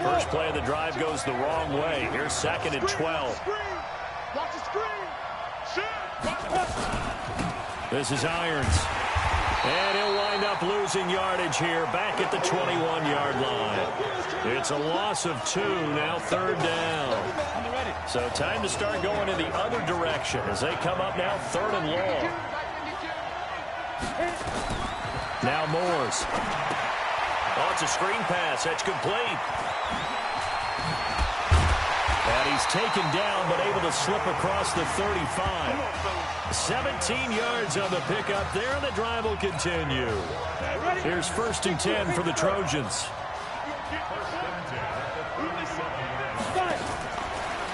First play of the drive goes the wrong way. Here's 2nd and 12. This is Irons. And he'll wind up losing yardage here back at the 21-yard line. It's a loss of 2, now 3rd down. So time to start going in the other direction as they come up now 3rd and long. Now Moores. Oh, it's a screen pass. That's complete. And he's taken down but able to slip across the 35. 17 yards on the pickup there, and the drive will continue. Here's 1st and 10 for the Trojans.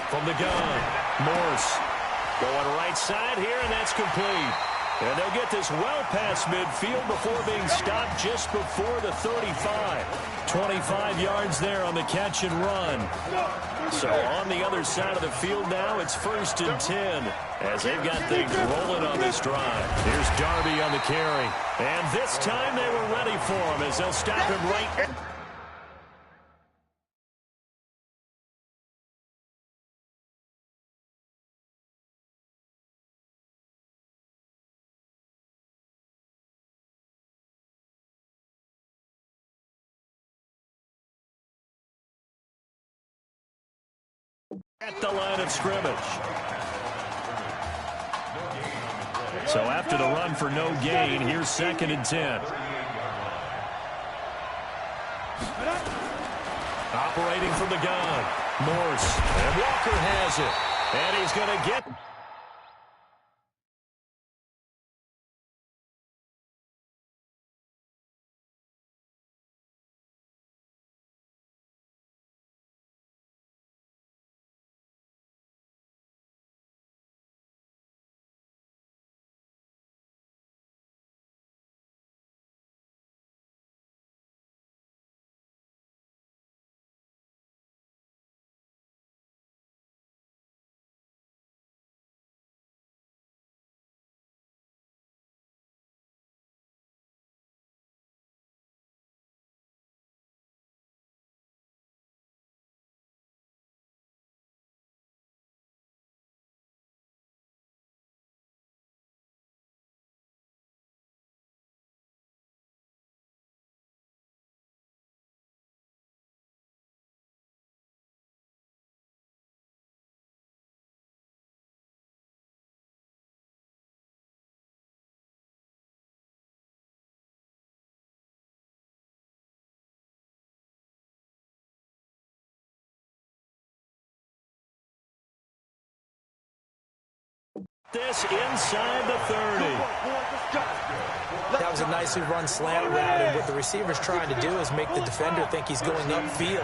From the gun, Morse going right side here, and that's complete. And they'll get this well past midfield before being stopped just before the 35. 25 yards there on the catch and run. So on the other side of the field now, it's 1st and 10 as they've got things rolling on this drive. Here's Darby on the carry. And this time they were ready for him as they'll stop him right. At the line of scrimmage. So after the run for no gain, here's 2nd and 10. Operating from the gun. Morse. And Walker has it. And he's going to get... This inside the 30. That was a nicely run slant route, and what the receiver's trying to do is make the defender think he's going upfield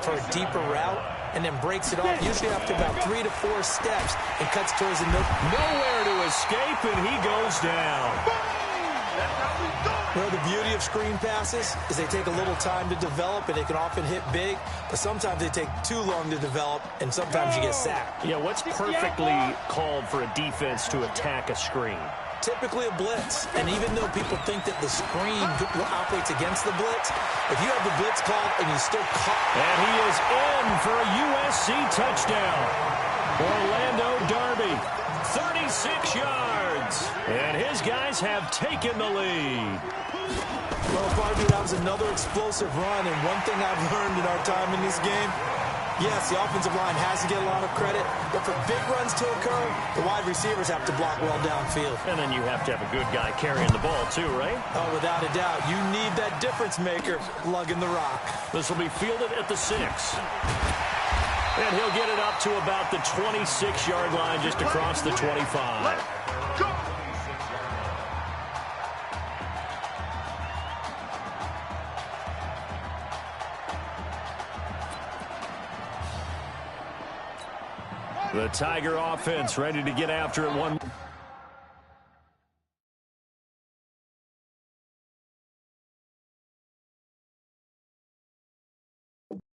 for a deeper route, and then breaks it off, usually after about 3 to 4 steps, and cuts towards the middle. Nowhere to escape, and he goes down. Well, the beauty of screen passes is they take a little time to develop, and they can often hit big, but sometimes they take too long to develop, and sometimes you get sacked. Yeah, what's perfectly called for a defense to attack a screen? Typically a blitz, and even though people think that the screen operates against the blitz, if you have the blitz called and you still caught... And he is in for a USC touchdown. Orlando Darby, 36 yards, and his guys have taken the lead. Well, partner, that was another explosive run, and one thing I've learned in our time in this game, yes, the offensive line has to get a lot of credit, but for big runs to occur, the wide receivers have to block well downfield. And then you have to have a good guy carrying the ball too, right? Oh, without a doubt. You need that difference maker lugging the rock. This will be fielded at the 6. And he'll get it up to about the 26-yard line, just across the 25. The Tiger offense ready to get after it one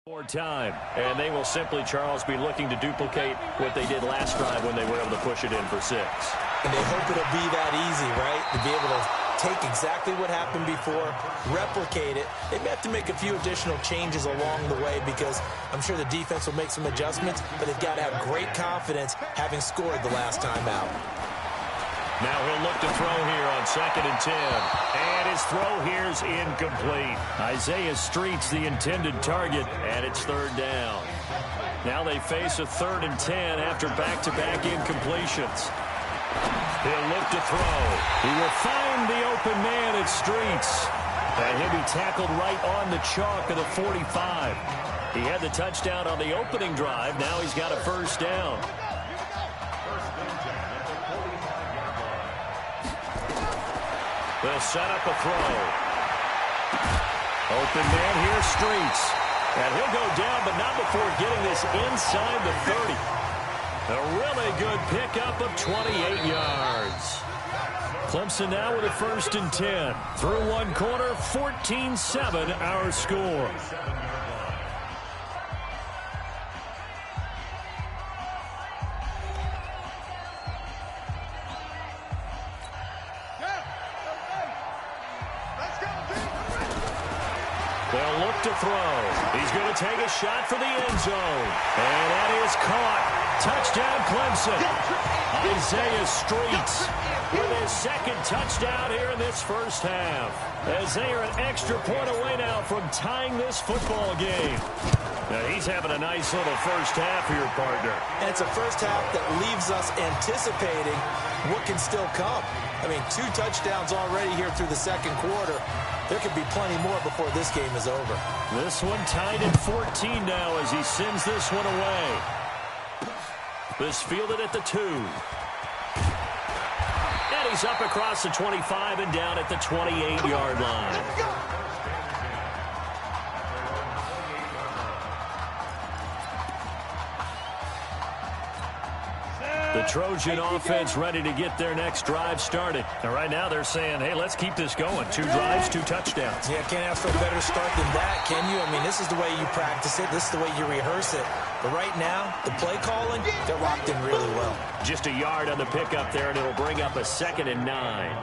more time. And they will simply, Charles, be looking to duplicate what they did last drive when they were able to push it in for 6. And they hope it'll be that easy, right? To be able to take exactly what happened before, replicate it. They may have to make a few additional changes along the way because I'm sure the defense will make some adjustments, but they've got to have great confidence having scored the last time out. Now he'll look to throw here on 2nd and 10. And his throw here's incomplete. Isaiah Street's the intended target, and it's 3rd down. Now they face a 3rd and 10 after back-to-back incompletions. He'll look to throw. He will find the open man at Streets. And he'll be tackled right on the chalk of the 45. He had the touchdown on the opening drive. Now he's got a 1st down. They'll set up a throw. Open man here, Streets. And he'll go down, but not before getting this inside the 30. A really good pickup of 28 yards. Clemson now with a 1st and 10. Through one quarter, 14-7 our score. They'll look to throw. He's going to take a shot for the end zone. And that is caught. Touchdown, Clemson. Isaiah Streets with his 2nd touchdown here in this first half. As they are an extra point away now from tying this football game. Now he's having a nice little first half here, partner. And it's a first half that leaves us anticipating what can still come. I mean, 2 touchdowns already here through the 2nd quarter. There could be plenty more before this game is over. This one tied at 14 now as he sends this one away. This fielded at the 2. And he's up across the 25 and down at the 28-yard line. The Trojan offense ready to get their next drive started. And right now they're saying, hey, let's keep this going. 2 drives, 2 touchdowns. Yeah, can't ask for a better start than that, can you? I mean, this is the way you practice it. This is the way you rehearse it. But right now, the play calling, they're locked in really well. Just a yard on the pickup there, and it'll bring up a 2nd and 9.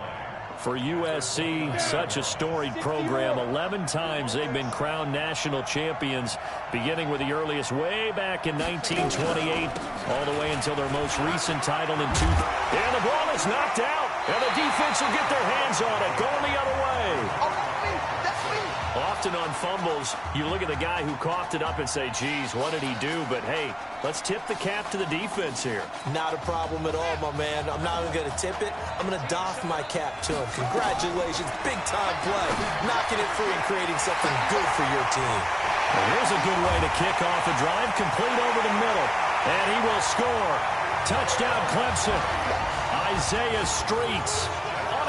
For USC, such a storied program. 11 times they've been crowned national champions, beginning with the earliest way back in 1928, all the way until their most recent title in 2000. And the ball is knocked out, and the defense will get their hands on it, going the other way. Often on fumbles, you look at the guy who coughed it up and say, geez, what did he do? But, hey, let's tip the cap to the defense here. Not a problem at all, my man. I'm not even going to tip it. I'm going to doff my cap to him. Congratulations. Big-time play. Knocking it free and creating something good for your team. Well, here's a good way to kick off a drive, complete over the middle. And he will score. Touchdown, Clemson. Isaiah Streets.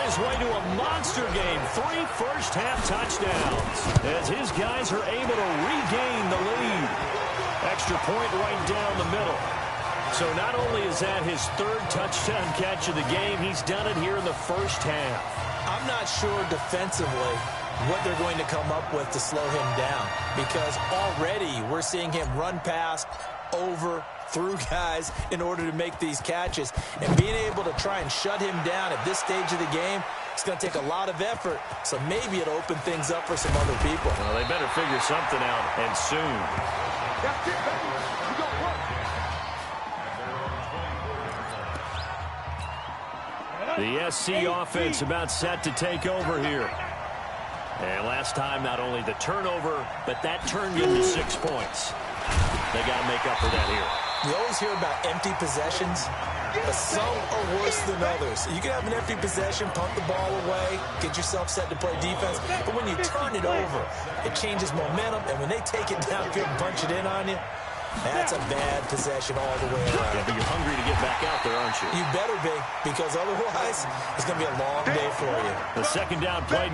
His way to a monster game. 3 first-half touchdowns as his guys are able to regain the lead. Extra point right down the middle. So not only is that his 3rd touchdown catch of the game, he's done it here in the first half. I'm not sure defensively what they're going to come up with to slow him down, because already we're seeing him run past, over, through guys in order to make these catches. And being able to try and shut him down at this stage of the game, it's going to take a lot of effort. So maybe it'll open things up for some other people. Well, they better figure something out, and soon. The SC offense about set to take over here. And last time, not only the turnover, but that turned into 6 points. They got to make up for that here. You always hear about empty possessions, but some are worse than others. You can have an empty possession, punt the ball away, get yourself set to play defense, but when you turn it over, it changes momentum, and when they take it downfield and punch it in on you, that's a bad possession all the way around. Yeah, but you're hungry to get back out there, aren't you? You better be, because otherwise, it's going to be a long day for you. The 2nd down play.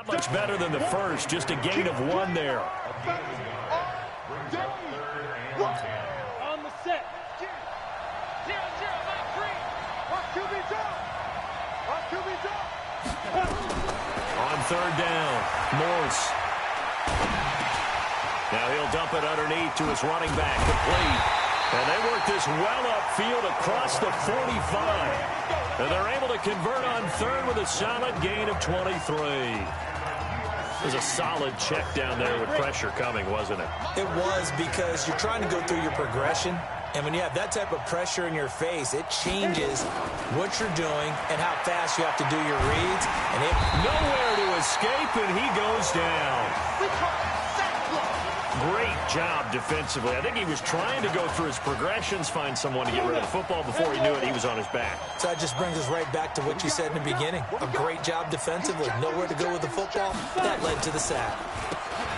Not much better than the first, just a gain of 1 there. On the set. 0-0, not free. On QB's up. On QB's up. On 3rd down, Morse. Now he'll dump it underneath to his running back, complete. And they work this well upfield across the 45. And they're able to convert on 3rd with a solid gain of 23. It was a solid check down there with pressure coming, wasn't it? It was, because you're trying to go through your progression. And when you have that type of pressure in your face, it changes what you're doing and how fast you have to do your reads. And it nowhere to escape, and he goes down. Great job defensively. I think he was trying to go through his progressions, find someone to get rid of the football. Before he knew it, he was on his back. So that just brings us right back to what you said in the beginning. A great job defensively. Nowhere to go with the football. That led to the sack.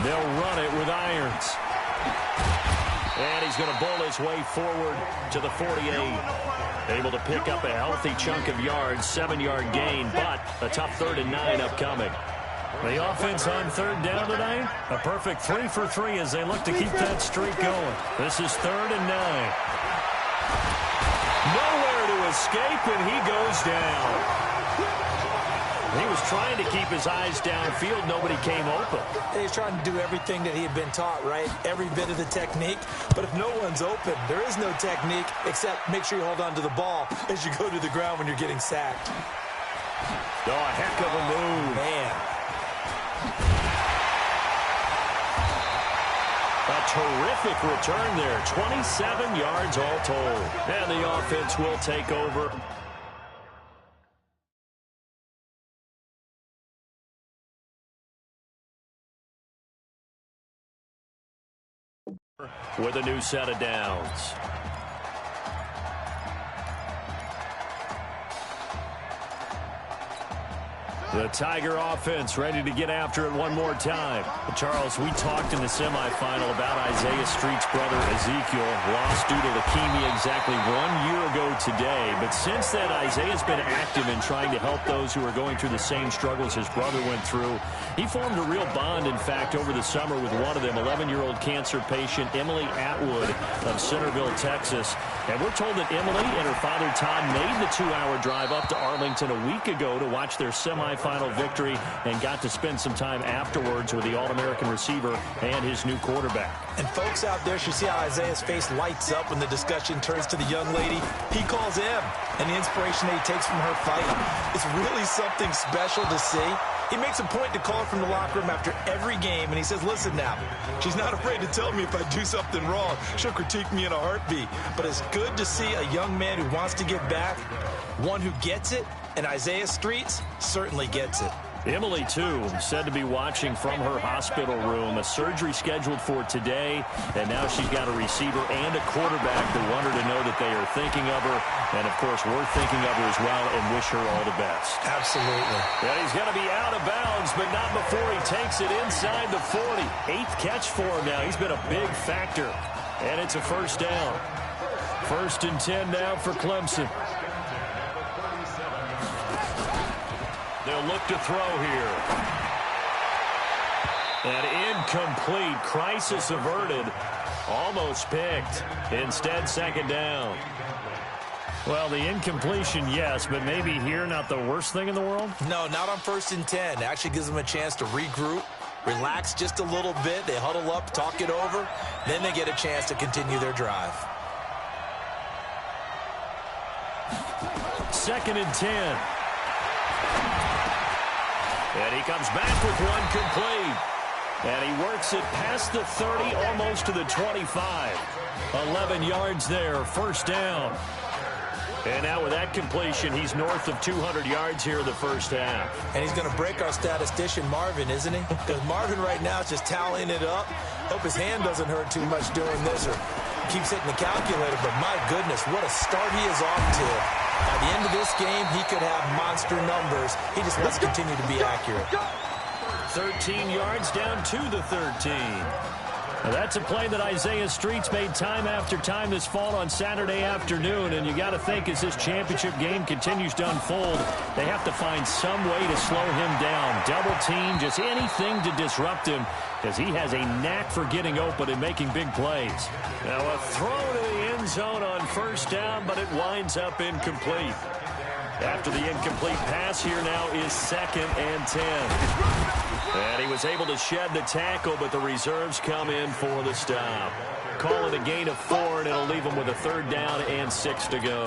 They'll run it with Irons. And he's going to bowl his way forward to the 48. Able to pick up a healthy chunk of yards, 7-yard gain, but a tough 3rd and 9 upcoming. The offense on 3rd down tonight, a perfect 3 for 3 as they look to keep that streak going. This is 3rd and 9. Nowhere to escape, and he goes down. He was trying to keep his eyes downfield. Nobody came open. He's trying to do everything that he had been taught, right? Every bit of the technique. But if no one's open, there is no technique except make sure you hold on to the ball as you go to the ground when you're getting sacked. Oh, a heck of a move. Man. A terrific return there. 27 yards all told. And the offense will take over. With a new set of downs. The Tiger offense ready to get after it one more time. Charles, we talked in the semifinal about Isaiah Street's brother Ezekiel, lost due to leukemia exactly 1 year ago today. But since then, Isaiah's been active in trying to help those who are going through the same struggles his brother went through. He formed a real bond, in fact, over the summer with one of them, 11-year-old cancer patient Emily Atwood of Centerville, Texas. And we're told that Emily and her father Todd made the 2-hour drive up to Arlington a week ago to watch their semifinal victory and got to spend some time afterwards with the All-American receiver and his new quarterback. And folks out there should see how Isaiah's face lights up when the discussion turns to the young lady he calls him and the inspiration that he takes from her fight. It's really something special to see. He makes a point to call her from the locker room after every game, and he says, listen now, she's not afraid to tell me if I do something wrong. She'll critique me in a heartbeat. But it's good to see a young man who wants to get back, one who gets it, and Isaiah Streets certainly gets it. Emily, too, said to be watching from her hospital room. A surgery scheduled for today, and now she's got a receiver and a quarterback that want her to know that they are thinking of her, and, of course, we're thinking of her as well and wish her all the best. Absolutely. And he's going to be out of bounds, but not before he takes it inside the 40. 8th catch for him now. He's been a big factor, and it's a 1st down. 1st and 10 now for Clemson. They'll look to throw here. And incomplete. Crisis averted. Almost picked. Instead, 2nd down. Well, the incompletion, yes, but maybe here not the worst thing in the world? No, not on 1st and 10. It actually gives them a chance to regroup, relax just a little bit. They huddle up, talk it over. Then they get a chance to continue their drive. 2nd and 10. And he comes back with one complete. And he works it past the 30, almost to the 25. 11 yards there, 1st down. And now with that completion, he's north of 200 yards here in the 1st half. And he's going to break our statistician, Marvin, isn't he? Because Marvin right now is just tallying it up. Hope his hand doesn't hurt too much doing this or keeps hitting the calculator. But my goodness, what a start he is off to. By the end of this game, he could have monster numbers. He just must continue to be accurate. 13 yards down to the 13. Now that's a play that Isaiah Streets made time after time this fall on Saturday afternoon, and you got to think as this championship game continues to unfold, they have to find some way to slow him down. Double team, just anything to disrupt him, because he has a knack for getting open and making big plays. Now a throw to the end zone on first down, but it winds up incomplete. After the incomplete pass, here now is 2nd and 10. And he was able to shed the tackle, but the reserves come in for the stop. Call it a gain of 4, and it'll leave him with a 3rd down and 6 to go.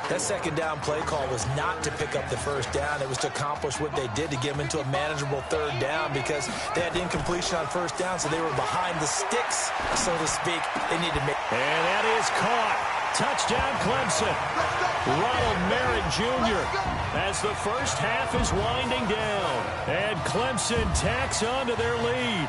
That 2nd down play call was not to pick up the 1st down. It was to accomplish what they did to get them into a manageable 3rd down because they had incompletion on 1st down, so they were behind the sticks, so to speak. They need to make... And that is caught. Touchdown, Clemson. Ronald Merritt Jr. as the first half is winding down. And Clemson tacks on to their lead.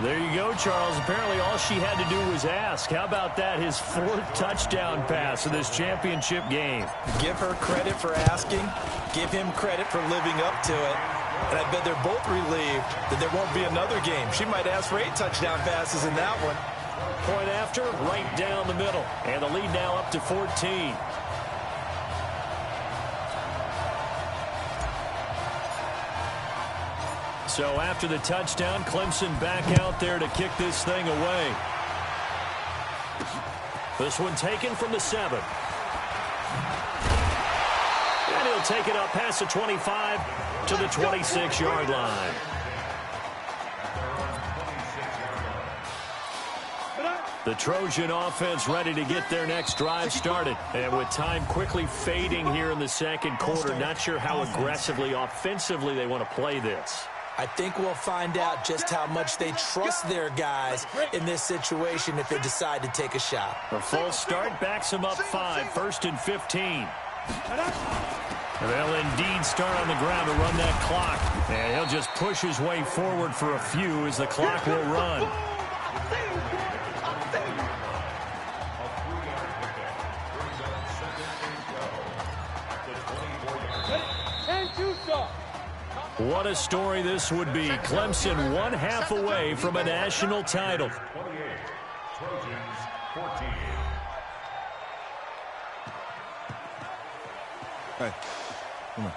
There you go, Charles. Apparently all she had to do was ask. How about that? His 4th touchdown pass in this championship game. Give her credit for asking. Give him credit for living up to it. And I bet they're both relieved that there won't be another game. She might ask for 8 touchdown passes in that one. Point after, right down the middle. And the lead now up to 14. So after the touchdown, Clemson back out there to kick this thing away. This one taken from the 7. And he'll take it up past the 25 to the 26-yard line. The Trojan offense ready to get their next drive started. And with time quickly fading here in the 2nd quarter, not sure how aggressively, offensively they want to play this. I think we'll find out just how much they trust their guys in this situation if they decide to take a shot. A false start backs them up 5, 1st and 15. They'll indeed start on the ground to run that clock. And he'll just push his way forward for a few as the clock will run. What a story this would be. Clemson 1 half away from a national title. Hey, come on.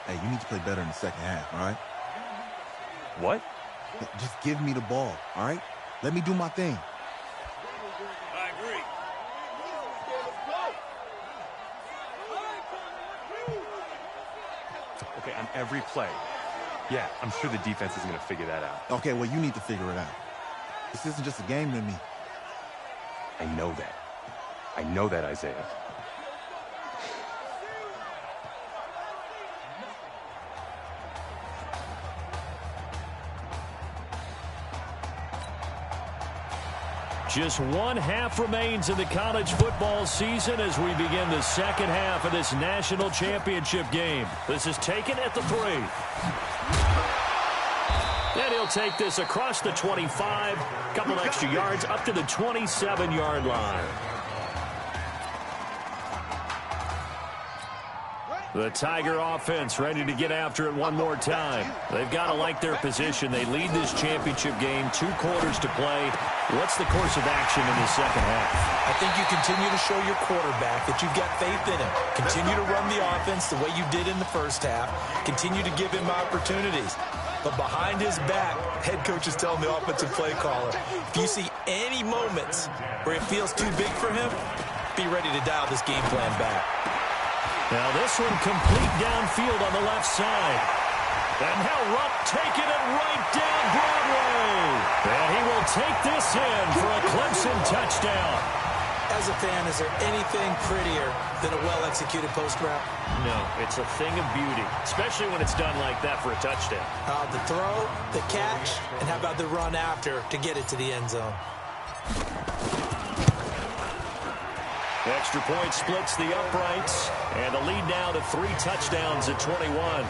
Hey, you need to play better in the 2nd half, all right? What? Just give me the ball, all right? Let me do my thing. I agree. Okay, on every play. Yeah, I'm sure the defense is going to figure that out. Okay, well, you need to figure it out. This isn't just a game to me. I know that. I know that, Isaiah. Just 1 half remains in the college football season as we begin the 2nd half of this national championship game. This is taken at the 3. And he'll take this across the 25, couple extra yards up to the 27-yard line. The Tiger offense ready to get after it one more time. They've got to like their position. They lead this championship game, 2 quarters to play. What's the course of action in the 2nd half? I think you continue to show your quarterback that you've got faith in him. Continue to run the offense the way you did in the 1st half. Continue to give him opportunities. But behind his back, head coach is telling the offensive play caller, if you see any moments where it feels too big for him, be ready to dial this game plan back. Now this one complete downfield on the left side. And now Rupp taking it right down Broadway. And he will take this in for a Clemson touchdown. As a fan, is there anything prettier than a well-executed post route? No, it's a thing of beauty, especially when it's done like that for a touchdown. The throw, the catch, and how about the run after to get it to the end zone? Extra point splits the uprights, and the lead now to 3 touchdowns at 21.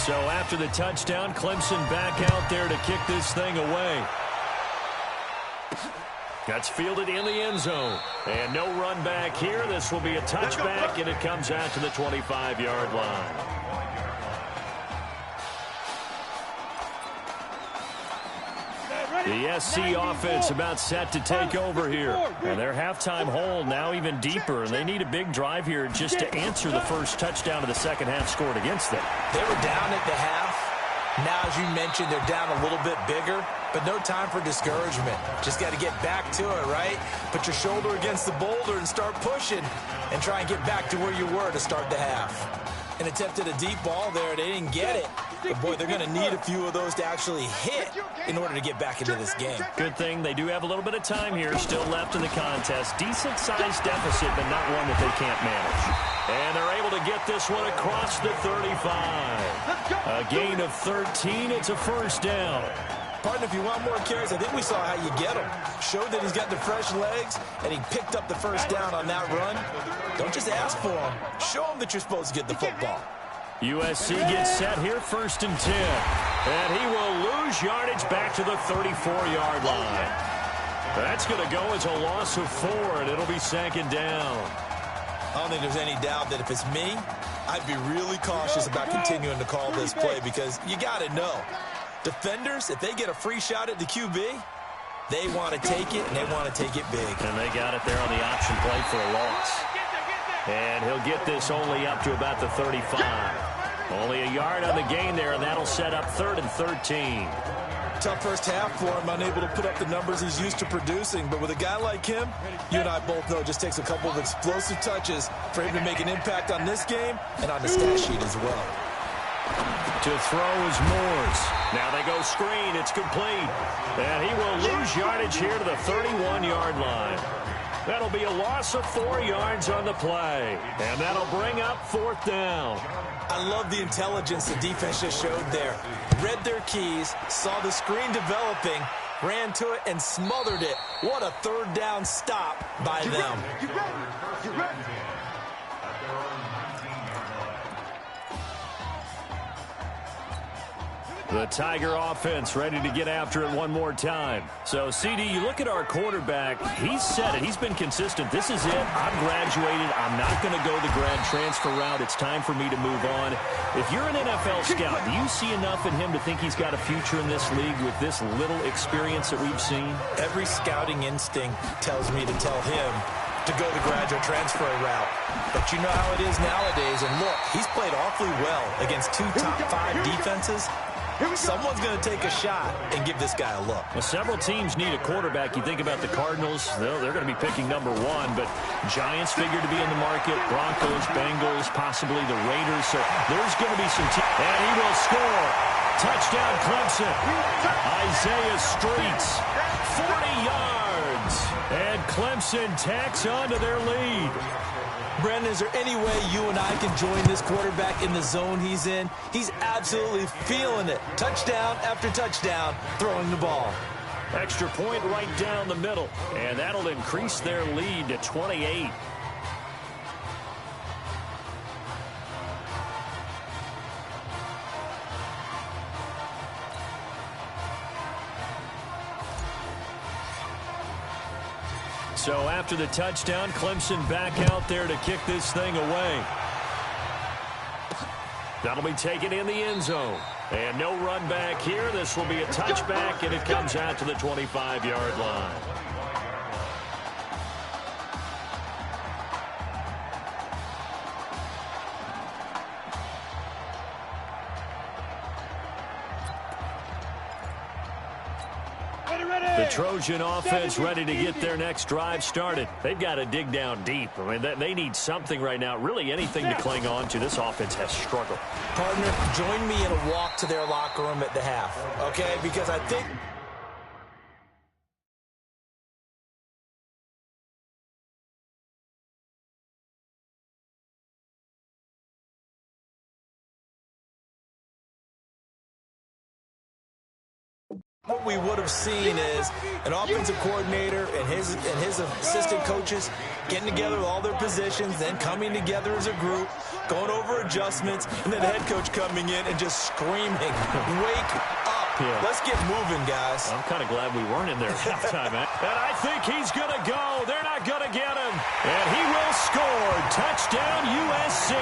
So after the touchdown, Clemson back out there to kick this thing away. That's fielded in the end zone. And no run back here. This will be a touchback, and it comes out to the 25-yard line. The SC offense about set to take over here. And their halftime hole now even deeper. And they need a big drive here just to answer the first touchdown of the second half scored against them. They were down at the half. Now, as you mentioned, they're down a little bit bigger, but no time for discouragement. Just got to get back to it, right? Put your shoulder against the boulder and start pushing and try and get back to where you were to start the half. And attempted a deep ball there. They didn't get it. But, boy, they're going to need a few of those to actually hit in order to get back into this game. Good thing they do have a little bit of time here still left in the contest. Decent-sized deficit, but not one that they can't manage. And they're able to get this one across the 35. A gain of 13. It's a first down. Partner, if you want more carries, I think we saw how you get him. Showed that he's got the fresh legs, and he picked up the first down on that run. Don't just ask for him. Show him that you're supposed to get the football. USC gets set here, 1st and 10. And he will lose yardage back to the 34-yard line. That's going to go as a loss of 4, and it'll be 2nd down. I don't think there's any doubt that if it's me, I'd be really cautious about continuing to call this play because you got to know. Defenders, if they get a free shot at the QB, they want to take it, and they want to take it big. And they got it there on the option play for a loss. And he'll get this only up to about the 35. Only a yard on the gain there, and that'll set up 3rd and 13. Tough first half for him, unable to put up the numbers he's used to producing. But with a guy like him, you and I both know it just takes a couple of explosive touches for him to make an impact on this game and on the stat sheet as well. To throw is Moores. Now they go screen. It's complete. And he will lose yardage here to the 31-yard line. That'll be a loss of 4 yards on the play. And that'll bring up 4th down. I love the intelligence the defense just showed there. Read their keys, saw the screen developing, ran to it, and smothered it. What a 3rd down stop by them. Get ready. The Tiger offense ready to get after it one more time. So, CD, you look at our quarterback. He's said it. He's been consistent. This is it. I'm graduated. I'm not going to go the grad transfer route. It's time for me to move on. If you're an NFL scout, do you see enough in him to think he's got a future in this league with this little experience that we've seen? Every scouting instinct tells me to tell him to go the graduate transfer route. But you know how it is nowadays. And look, he's played awfully well against 2 top 5 defenses. Someone's going to take a shot and give this guy a look. Well, several teams need a quarterback. You think about the Cardinals, they're going to be picking number 1, but Giants figure to be in the market, Broncos, Bengals, possibly the Raiders. So there's going to be some teams. And he will score. Touchdown, Clemson. Isaiah Streets, 40 yards. And Clemson tacks on to their lead. Brendan, is there any way you and I can join this quarterback in the zone he's in? He's absolutely feeling it. Touchdown after touchdown, throwing the ball. Extra point right down the middle, and that'll increase their lead to 28. So after the touchdown, Clemson back out there to kick this thing away. That'll be taken in the end zone. And no run back here. This will be a touchback, and it comes out to the 25-yard line. The Trojan offense ready to get their next drive started. They've got to dig down deep. I mean, they need something right now, really anything to cling on to. This offense has struggled. Partner, join me in a walk to their locker room at the half, okay? Because I think what we would have seen is an offensive coordinator and his assistant coaches getting together with all their positions, then coming together as a group, going over adjustments, and then the head coach coming in and just screaming, wake up. Yeah. Let's get moving, guys. I'm kind of glad we weren't in there at halftime. And I think he's going to go. They're not going to get him. And he will score. Touchdown, USC.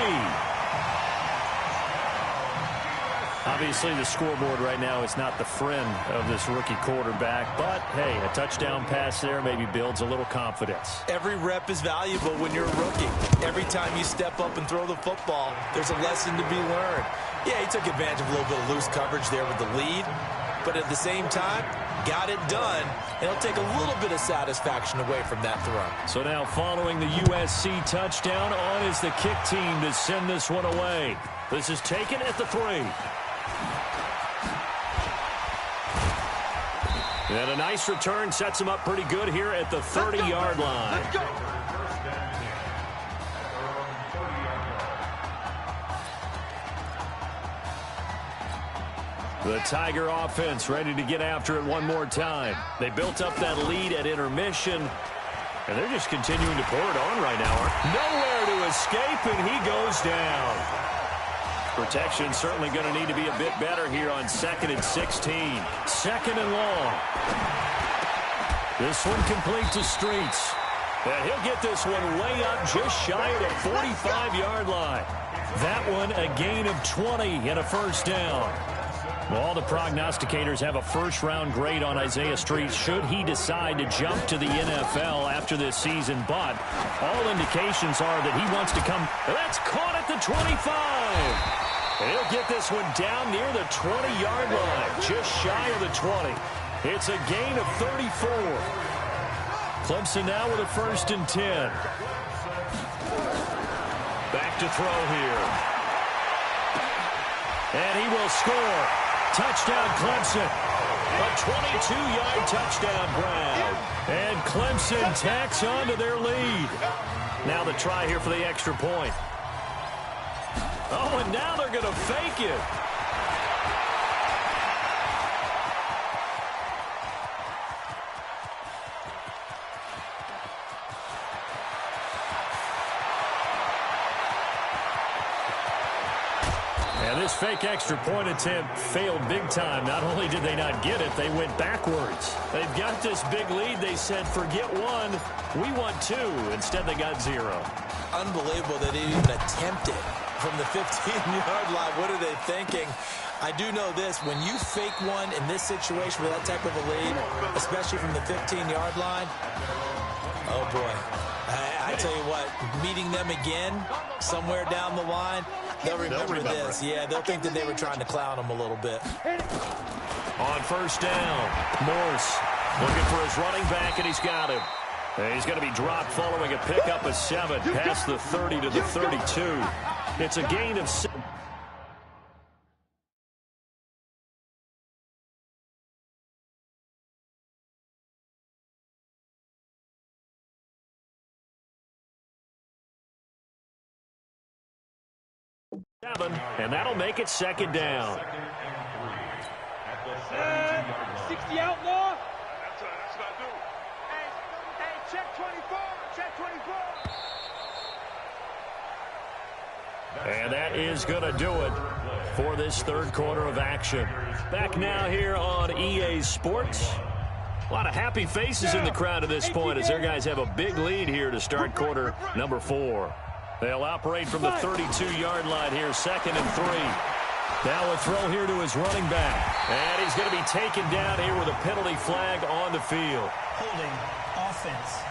Obviously, the scoreboard right now is not the friend of this rookie quarterback. But, hey, a touchdown pass there maybe builds a little confidence. Every rep is valuable when you're a rookie. Every time you step up and throw the football, there's a lesson to be learned. Yeah, he took advantage of a little bit of loose coverage there with the lead. But at the same time, got it done. It'll take a little bit of satisfaction away from that throw. So now following the USC touchdown, on is the kick team to send this one away. This is taken at the 3. And a nice return sets him up pretty good here at the 30-yard line. Let's go. The Tiger offense ready to get after it one more time. They built up that lead at intermission, and they're just continuing to pour it on right now. Nowhere to escape, and he goes down. Protection certainly going to need to be a bit better here on 2nd and 16. 2nd and long. This one complete to Streets. And he'll get this one way up just shy of the 45-yard line. That one a gain of 20 and a first down. Well, all the prognosticators have a first-round grade on Isaiah Streets should he decide to jump to the NFL after this season. But all indications are that he wants to come. That's caught at the 25. He'll get this one down near the 20-yard line, just shy of the 20. It's a gain of 34. Clemson now with a 1st and 10. Back to throw here. And he will score. Touchdown, Clemson. A 22-yard touchdown Brown. And Clemson tacks on to their lead. Now the try here for the extra point. Oh, and now they're going to fake it. And this fake extra point attempt failed big time. Not only did they not get it, they went backwards. They've got this big lead. They said, forget one, we want 2. Instead, they got 0. Unbelievable that they even attempt it from the 15-yard line. What are they thinking? I do know this. When you fake one in this situation with that type of a lead, especially from the 15-yard line, oh, boy. I tell you what, meeting them again somewhere down the line, they'll remember this. Yeah, they'll think that they were trying to clown them a little bit. On first down, Morse looking for his running back, and he's got him. And he's going to be dropped following a pickup of 7 past the 30 to the 32. It's a gain of 6. And that'll make it 2nd down. 60 outlaw. That's what I do. Hey, check 24. Check 24. And that is going to do it for this 3rd quarter of action. Back now here on EA Sports. A lot of happy faces in the crowd at this point as their guys have a big lead here to start quarter number 4. They'll operate from the 32-yard line here, 2nd and 3. Now a throw here to his running back. And he's going to be taken down here with a penalty flag on the field. Holding offense.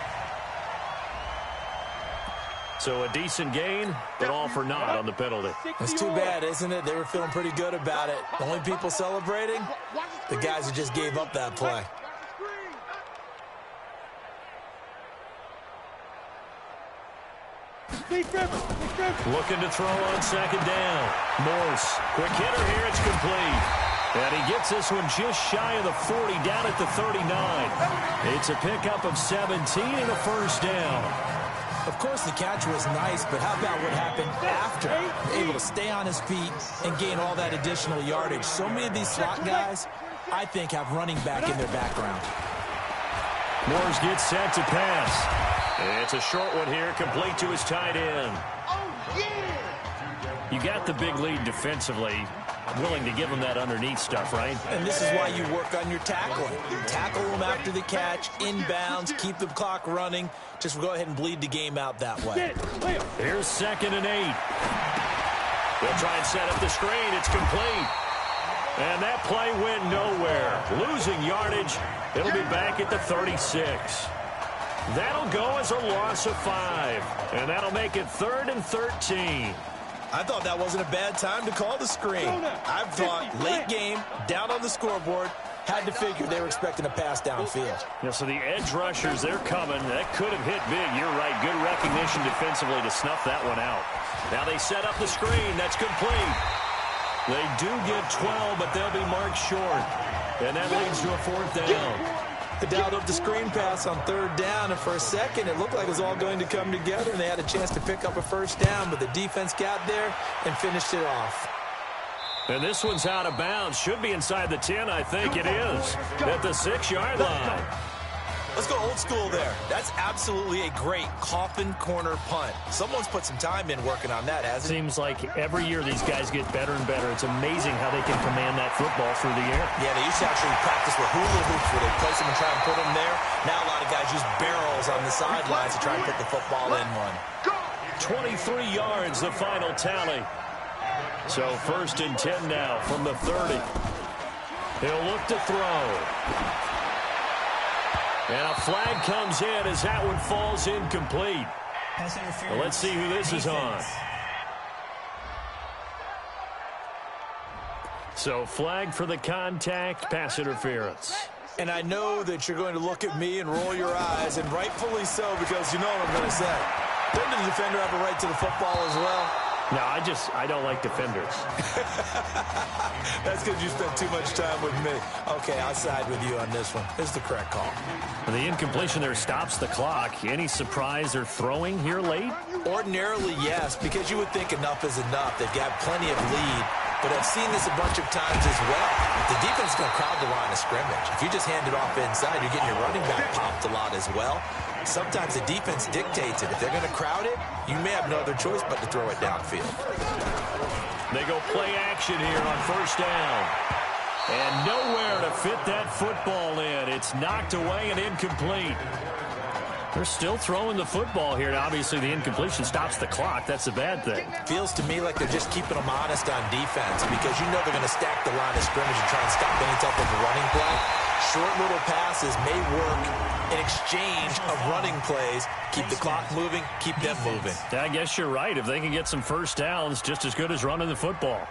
So a decent gain, but all for naught on the penalty. It's too bad, isn't it? They were feeling pretty good about it. The only people celebrating, the guys who just gave up that play. Looking to throw on 2nd down. Morse, quick hitter here, it's complete. And he gets this one just shy of the 40, down at the 39. It's a pickup of 17 and a first down. Of course, the catch was nice, but how about what happened after? Able to stay on his feet and gain all that additional yardage. So many of these slot guys, I think, have running back in their background. Morse gets set to pass. It's a short one here, complete to his tight end. Oh, yeah! You got the big lead defensively. Willing to give them that underneath stuff, right? And this is why you work on your tackling. Tackle them after the catch, inbounds, keep the clock running. Just go ahead and bleed the game out that way. Here's 2nd and 8. They'll try and set up the screen. It's complete. And that play went nowhere. Losing yardage. It'll be back at the 36. That'll go as a loss of 5. And that'll make it 3rd and 13. I thought that wasn't a bad time to call the screen. I thought late game, down on the scoreboard, had to figure they were expecting a pass downfield. Yeah, so the edge rushers, they're coming. That could have hit big. You're right. Good recognition defensively to snuff that one out. Now they set up the screen. That's complete. They do get 12, but they'll be marked short. And that leads to a 4th down. They dialed up the screen pass on 3rd down, and for a second, it looked like it was all going to come together, and they had a chance to pick up a 1st down, but the defense got there and finished it off. And this one's out of bounds. Should be inside the 10, I think it is. At the 6-yard line. Let's go old school there. That's absolutely a great coffin corner punt. Someone's put some time in working on that, hasn't it? Seems like every year these guys get better and better. It's amazing how they can command that football through the air. Yeah, they used to actually practice with hula hoops where they place them and try and put them there. Now a lot of guys use barrels on the sidelines to try and put the football in one. 23 yards, the final tally. So 1st and 10 now from the 30. He'll look to throw. And a flag comes in as that one falls incomplete. Well, let's see who this is on. So flag for the contact, pass interference. And I know that you're going to look at me and roll your eyes, and rightfully so, because you know what I'm going to say. Doesn't the defender have a right to the football as well? No, I don't like defenders. That's because you spent too much time with me. Okay, I'll side with you on this one. This is the correct call. The incompletion there stops the clock. Any surprise they're throwing here late? Ordinarily, yes, because you would think enough is enough. They've got plenty of lead, but I've seen this a bunch of times as well. The defense is going to crowd the line of scrimmage. If you just hand it off inside, you're getting your running back popped a lot as well. Sometimes the defense dictates it. If they're going to crowd it, you may have no other choice but to throw it downfield. They go play action here on 1st down. And nowhere to fit that football in. It's knocked away and incomplete. They're still throwing the football here. Now, obviously, the incompletion stops the clock. That's a bad thing. Feels to me like they're just keeping them honest on defense because you know they're going to stack the line of scrimmage and try and stop any type of running play. Short little passes may work in exchange of running plays. Keep the clock moving, keep them moving. I guess you're right. If they can get some 1st downs, just as good as running the football.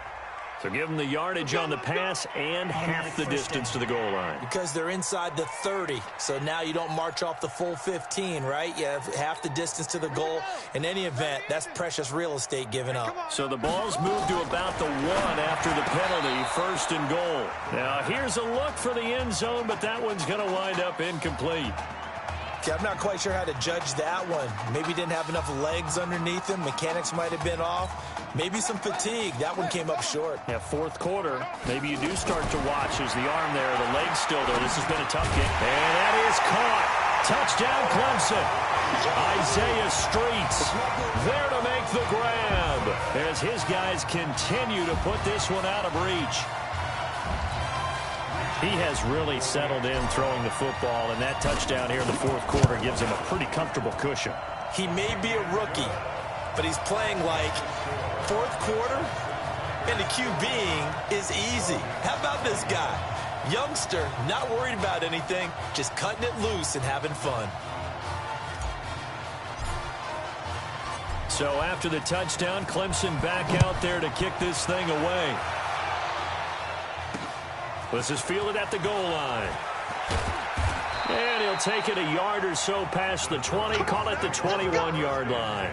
So give them the yardage on the pass and half the distance to the goal line. Because they're inside the 30, so now you don't march off the full 15, right? You have half the distance to the goal. In any event, that's precious real estate given up. So the ball's moved to about the 1 after the penalty, 1st and goal. Now here's a look for the end zone, but that one's going to wind up incomplete. Okay, I'm not quite sure how to judge that one. Maybe didn't have enough legs underneath him. Mechanics might have been off. Maybe some fatigue. That one came up short. Yeah, 4th quarter. Maybe you do start to watch as the arm there, the leg's still there. This has been a tough game. And that is caught. Touchdown, Clemson. Isaiah Streets there to make the grab as his guys continue to put this one out of reach. He has really settled in throwing the football, and that touchdown here in the 4th quarter gives him a pretty comfortable cushion. He may be a rookie, but he's playing like 4th quarter, and the QBing is easy. How about this guy? Youngster, not worried about anything, just cutting it loose and having fun. So after the touchdown, Clemson back out there to kick this thing away. This is fielded at the goal line. And he'll take it a yard or so past the 20, call it the 21-yard line.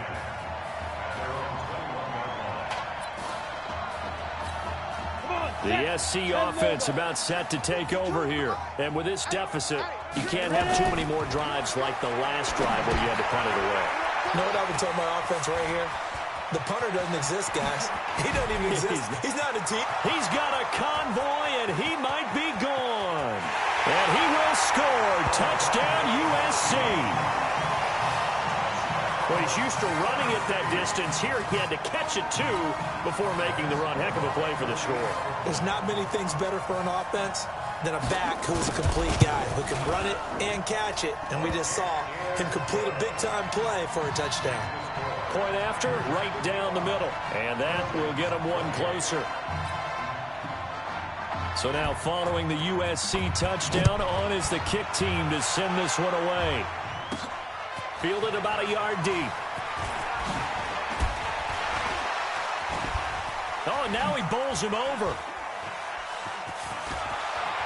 The SC offense about set to take over here. And with this deficit, you can't have too many more drives like the last drive where you had to punt it away. You know what I would tell my offense right here? The punter doesn't exist, guys. He doesn't even exist. He's not a team. He's got a convoy, and he might be gone. And he will score. Touchdown, USC. Well, he's used to running it that distance. Here he had to catch it, too, before making the run. Heck of a play for the score. There's not many things better for an offense than a back who's a complete guy, who can run it and catch it. And we just saw him complete a big-time play for a touchdown. Point after, right down the middle. And that will get him one closer. So now following the USC touchdown, on is the kick team to send this one away. Fielded about a yard deep. Oh, and now he bowls him over.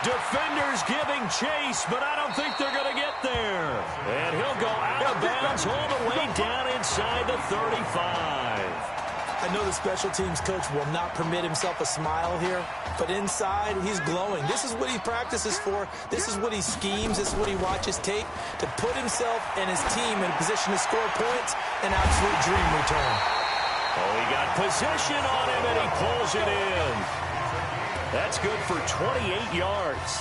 Defenders giving chase, but I don't think they're going to get there. And he'll go out of bounds all the way down inside the 35. I know the special teams coach will not permit himself a smile here, but inside, he's glowing. This is what he practices for. This is what he schemes. This is what he watches tape to put himself and his team in a position to score points. An absolute dream return. Oh, he got possession on him, and he pulls it in. That's good for 28 yards.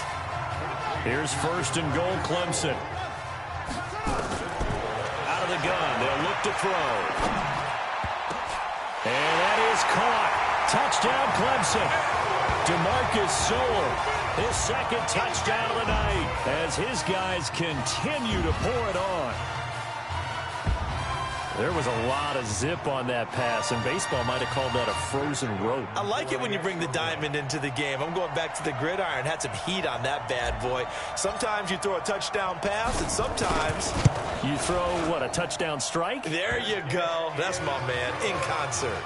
Here's first and goal, Clemson. Out of the gun, they'll look to throw. And that is caught. Touchdown, Clemson. DeMarcus Sowell, his second touchdown of the night as his guys continue to pour it on. There was a lot of zip on that pass, and baseball might have called that a frozen rope. I like it when you bring the diamond into the game. I'm going back to the gridiron. Had some heat on that bad boy. Sometimes you throw a touchdown pass, and sometimes you throw, what, a touchdown strike? There you go. That's my man, in concert.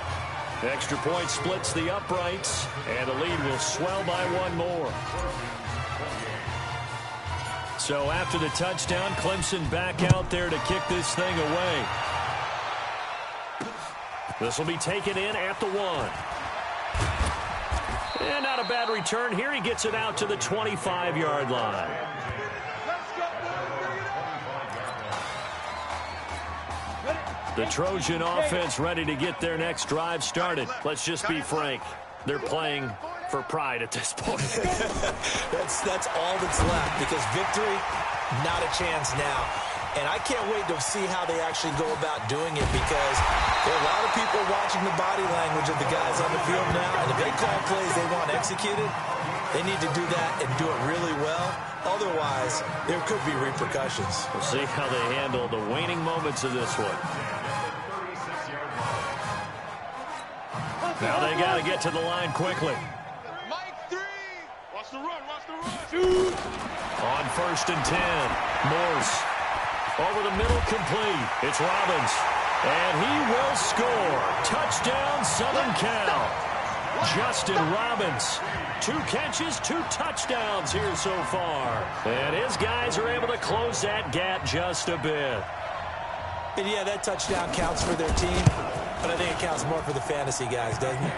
Extra point splits the uprights, and the lead will swell by one more. So after the touchdown, Clemson back out there to kick this thing away. This will be taken in at the 1. And not a bad return here. He gets it out to the 25-yard line. The Trojan offense ready to get their next drive started. Let's just be frank. They're playing for pride at this point. That's all that's left, because victory, not a chance now. And I can't wait to see how they actually go about doing it, because there are a lot of people watching the body language of the guys on the field now. And if they call plays they want executed, they need to do that and do it really well. Otherwise, there could be repercussions. We'll see how they handle the waning moments of this one. Now they got to get to the line quickly. Watch the run, watch the run. Shoot. On first and 10, Morse. Over the middle, complete. It's Robbins. And he will score. Touchdown, Southern Cal. Justin Robbins. 2 catches, 2 touchdowns here so far. And his guys are able to close that gap just a bit. And yeah, that touchdown counts for their team, but I think it counts more for the fantasy guys, doesn't it?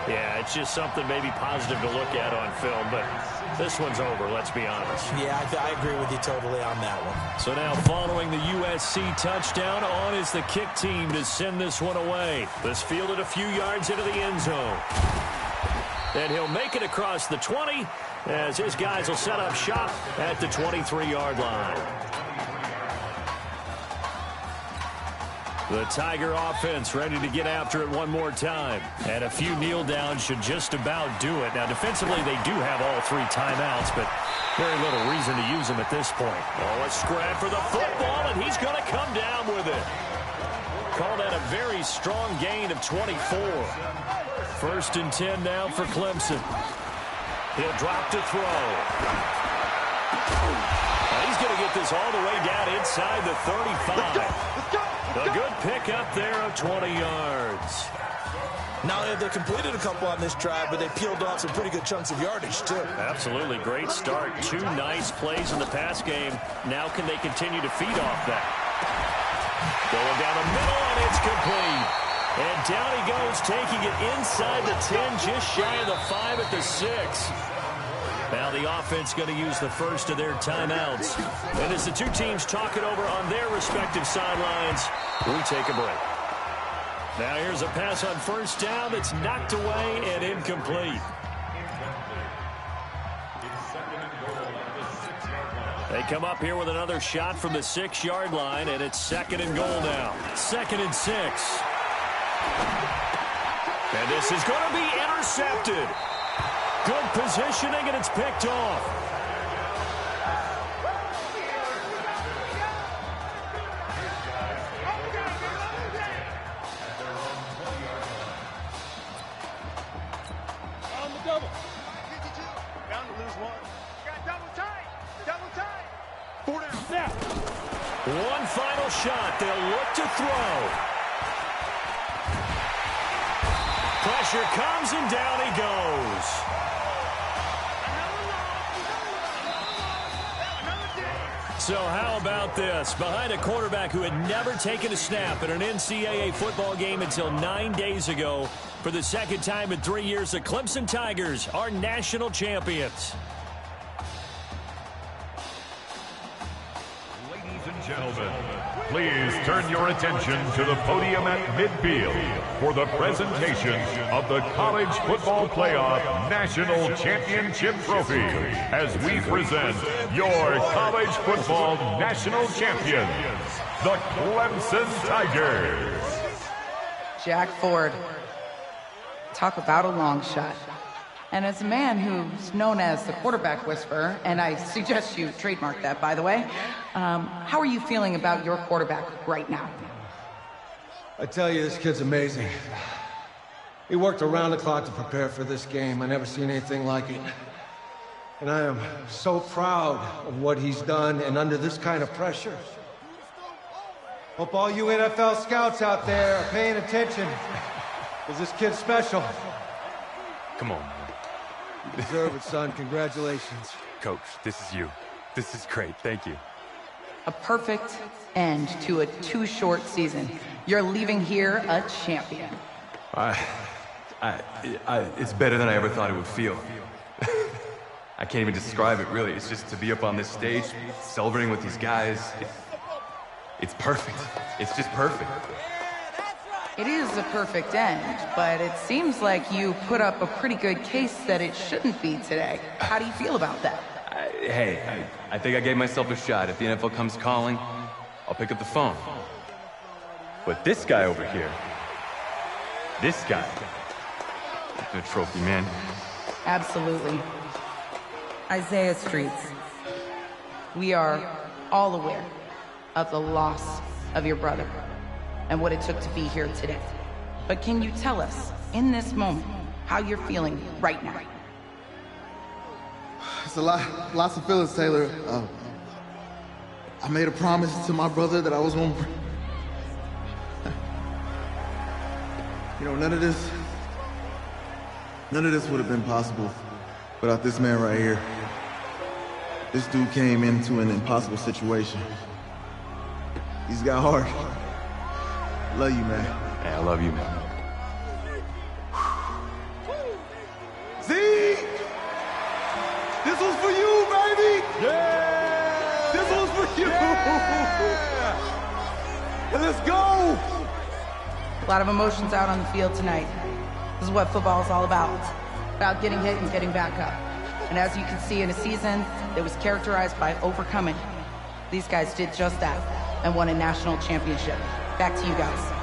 Yeah, it's just something maybe positive to look at on film, but this one's over, let's be honest. Yeah, I agree with you totally on that one. So now following the USC touchdown, on is the kick team to send this one away. This fielded a few yards into the end zone. And he'll make it across the 20 as his guys will set up shop at the 23-yard line. The Tiger offense ready to get after it one more time. And a few kneel downs should just about do it. Now, defensively, they do have all 3 timeouts, but very little reason to use them at this point. Oh, a scrap for the football, and he's going to come down with it. Call that a very strong gain of 24. First and 10 now for Clemson. He'll drop to throw. Now he's going to get this all the way down inside the 35. A good pickup there of 20 yards. Not only have they completed a couple on this drive, but they peeled off some pretty good chunks of yardage, too. Absolutely. Great start. 2 nice plays in the pass game. Now can they continue to feed off that? Going down the middle, and it's complete. And down he goes, taking it inside the 10, just shy of the 5 at the 6. Now the offense going to use the first of their timeouts. And as the 2 teams talk it over on their respective sidelines, we take a break. Now here's a pass on first down that's knocked away and incomplete. They come up here with another shot from the 6-yard line, and it's 2nd and goal now. 2nd and 6. And this is going to be intercepted. Good positioning, and it's picked off. One final shot. They'll look to throw. Pressure comes, and down he goes. So how about this? Behind a quarterback who had never taken a snap in an NCAA football game until 9 days ago, for the second time in 3 years, the Clemson Tigers are national champions. Gentlemen, please turn your attention to the podium at midfield for the presentation of the College Football Playoff National Championship Trophy as we present your college football national champions, the Clemson Tigers. Jack Ford. Talk about a long shot. And as a man who's known as the quarterback whisperer, and I suggest you trademark that, by the way, how are you feeling about your quarterback right now? I tell you, this kid's amazing. He worked around the clock to prepare for this game. I never seen anything like it. And I am so proud of what he's done, and under this kind of pressure. Hope all you NFL scouts out there are paying attention, because this kid's special. Come on, man. You deserve it, son. Congratulations. Coach, this is you. This is great. Thank you. A perfect end to a too short season. You're leaving here a champion. It's better than I ever thought it would feel. I can't even describe it, really. It's just to be up on this stage, celebrating with these guys. It's perfect. It's just perfect. It is a perfect end, but it seems like you put up a pretty good case that it shouldn't be today. How do you feel about that? I think I gave myself a shot. If the NFL comes calling, I'll pick up the phone. But this guy over here, this guy, the trophy, man. Absolutely. Isaiah Streets, we are all aware of the loss of your brother and what it took to be here today. But can you tell us, in this moment, how you're feeling right now? It's lots of feelings, Taylor. I made a promise to my brother that I was going to... You know, none of this would have been possible without this man right here. This dude came into an impossible situation. He's got heart. Love you, man. Hey, I love you, man. See? This was for you, baby! Yeah! This was for you! Yeah! And let's go! A lot of emotions out on the field tonight. This is what football is all about getting hit and getting back up. And as you can see, in a season that was characterized by overcoming, these guys did just that and won a national championship. Back to you guys.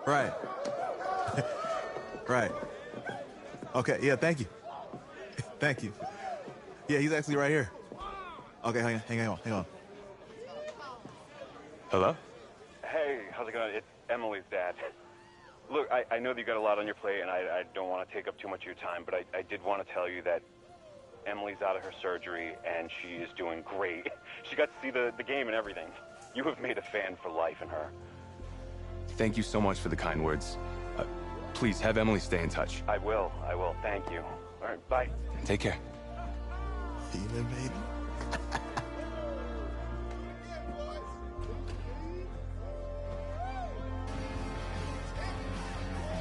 Right. Right. Okay, yeah, thank you. Thank you. Yeah, he's actually right here. Okay, hang on. Hello? Hey, how's it going? It's Emily's dad. Look, I know that you got a lot on your plate, and I don't want to take up too much of your time, but I did want to tell you that Emily's out of her surgery, and she is doing great. She got to see the game and everything. You have made a fan for life in her. Thank you so much for the kind words. Please, have Emily stay in touch. I will. Thank you. All right, bye. Take care. Even, baby.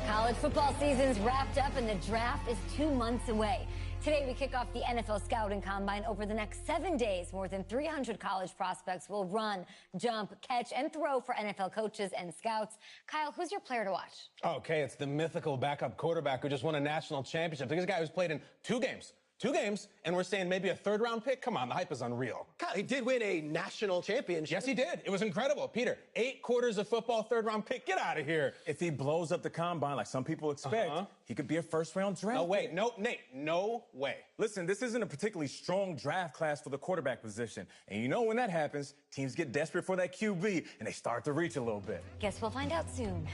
College College football season's wrapped up and the draft is 2 months away. Today, we kick off the NFL Scouting Combine. Over the next 7 days, more than 300 college prospects will run, jump, catch, and throw for NFL coaches and scouts. Kyle, who's your player to watch? Okay, it's the mythical backup quarterback who just won a national championship. This guy who's played in 2 games. 2 games, and we're saying maybe a 3rd-round pick? Come on, the hype is unreal. Kyle, he did win a national championship. Yes, he did. It was incredible. Peter, 8 quarters of football, 3rd-round pick. Get out of here. If he blows up the combine like some people expect, he could be a 1st-round draft No way. No, Nate, no way. Listen, this isn't a particularly strong draft class for the quarterback position. And you know when that happens, teams get desperate for that QB, and they start to reach a little bit. Guess we'll find out soon.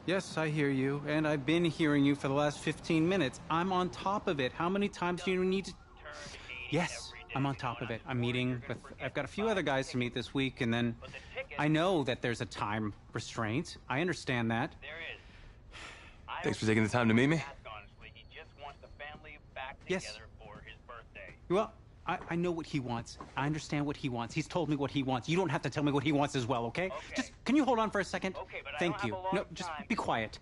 Yes, I hear you, and I've been hearing you for the last 15 minutes. I'm on top of it. How many times do you need to... Yes, I'm on top of it. I'm meeting with... I've got a few other guys to meet this week, and then I know that there's a time restraint. I understand that. Thanks for taking the time to meet me. Yes. Well, I know what he wants. I understand what he wants. He's told me what he wants. You don't have to tell me what he wants as well, okay? Just, can you hold on for a second? Okay, but Thank I don't you. have a long No, just time. be quiet.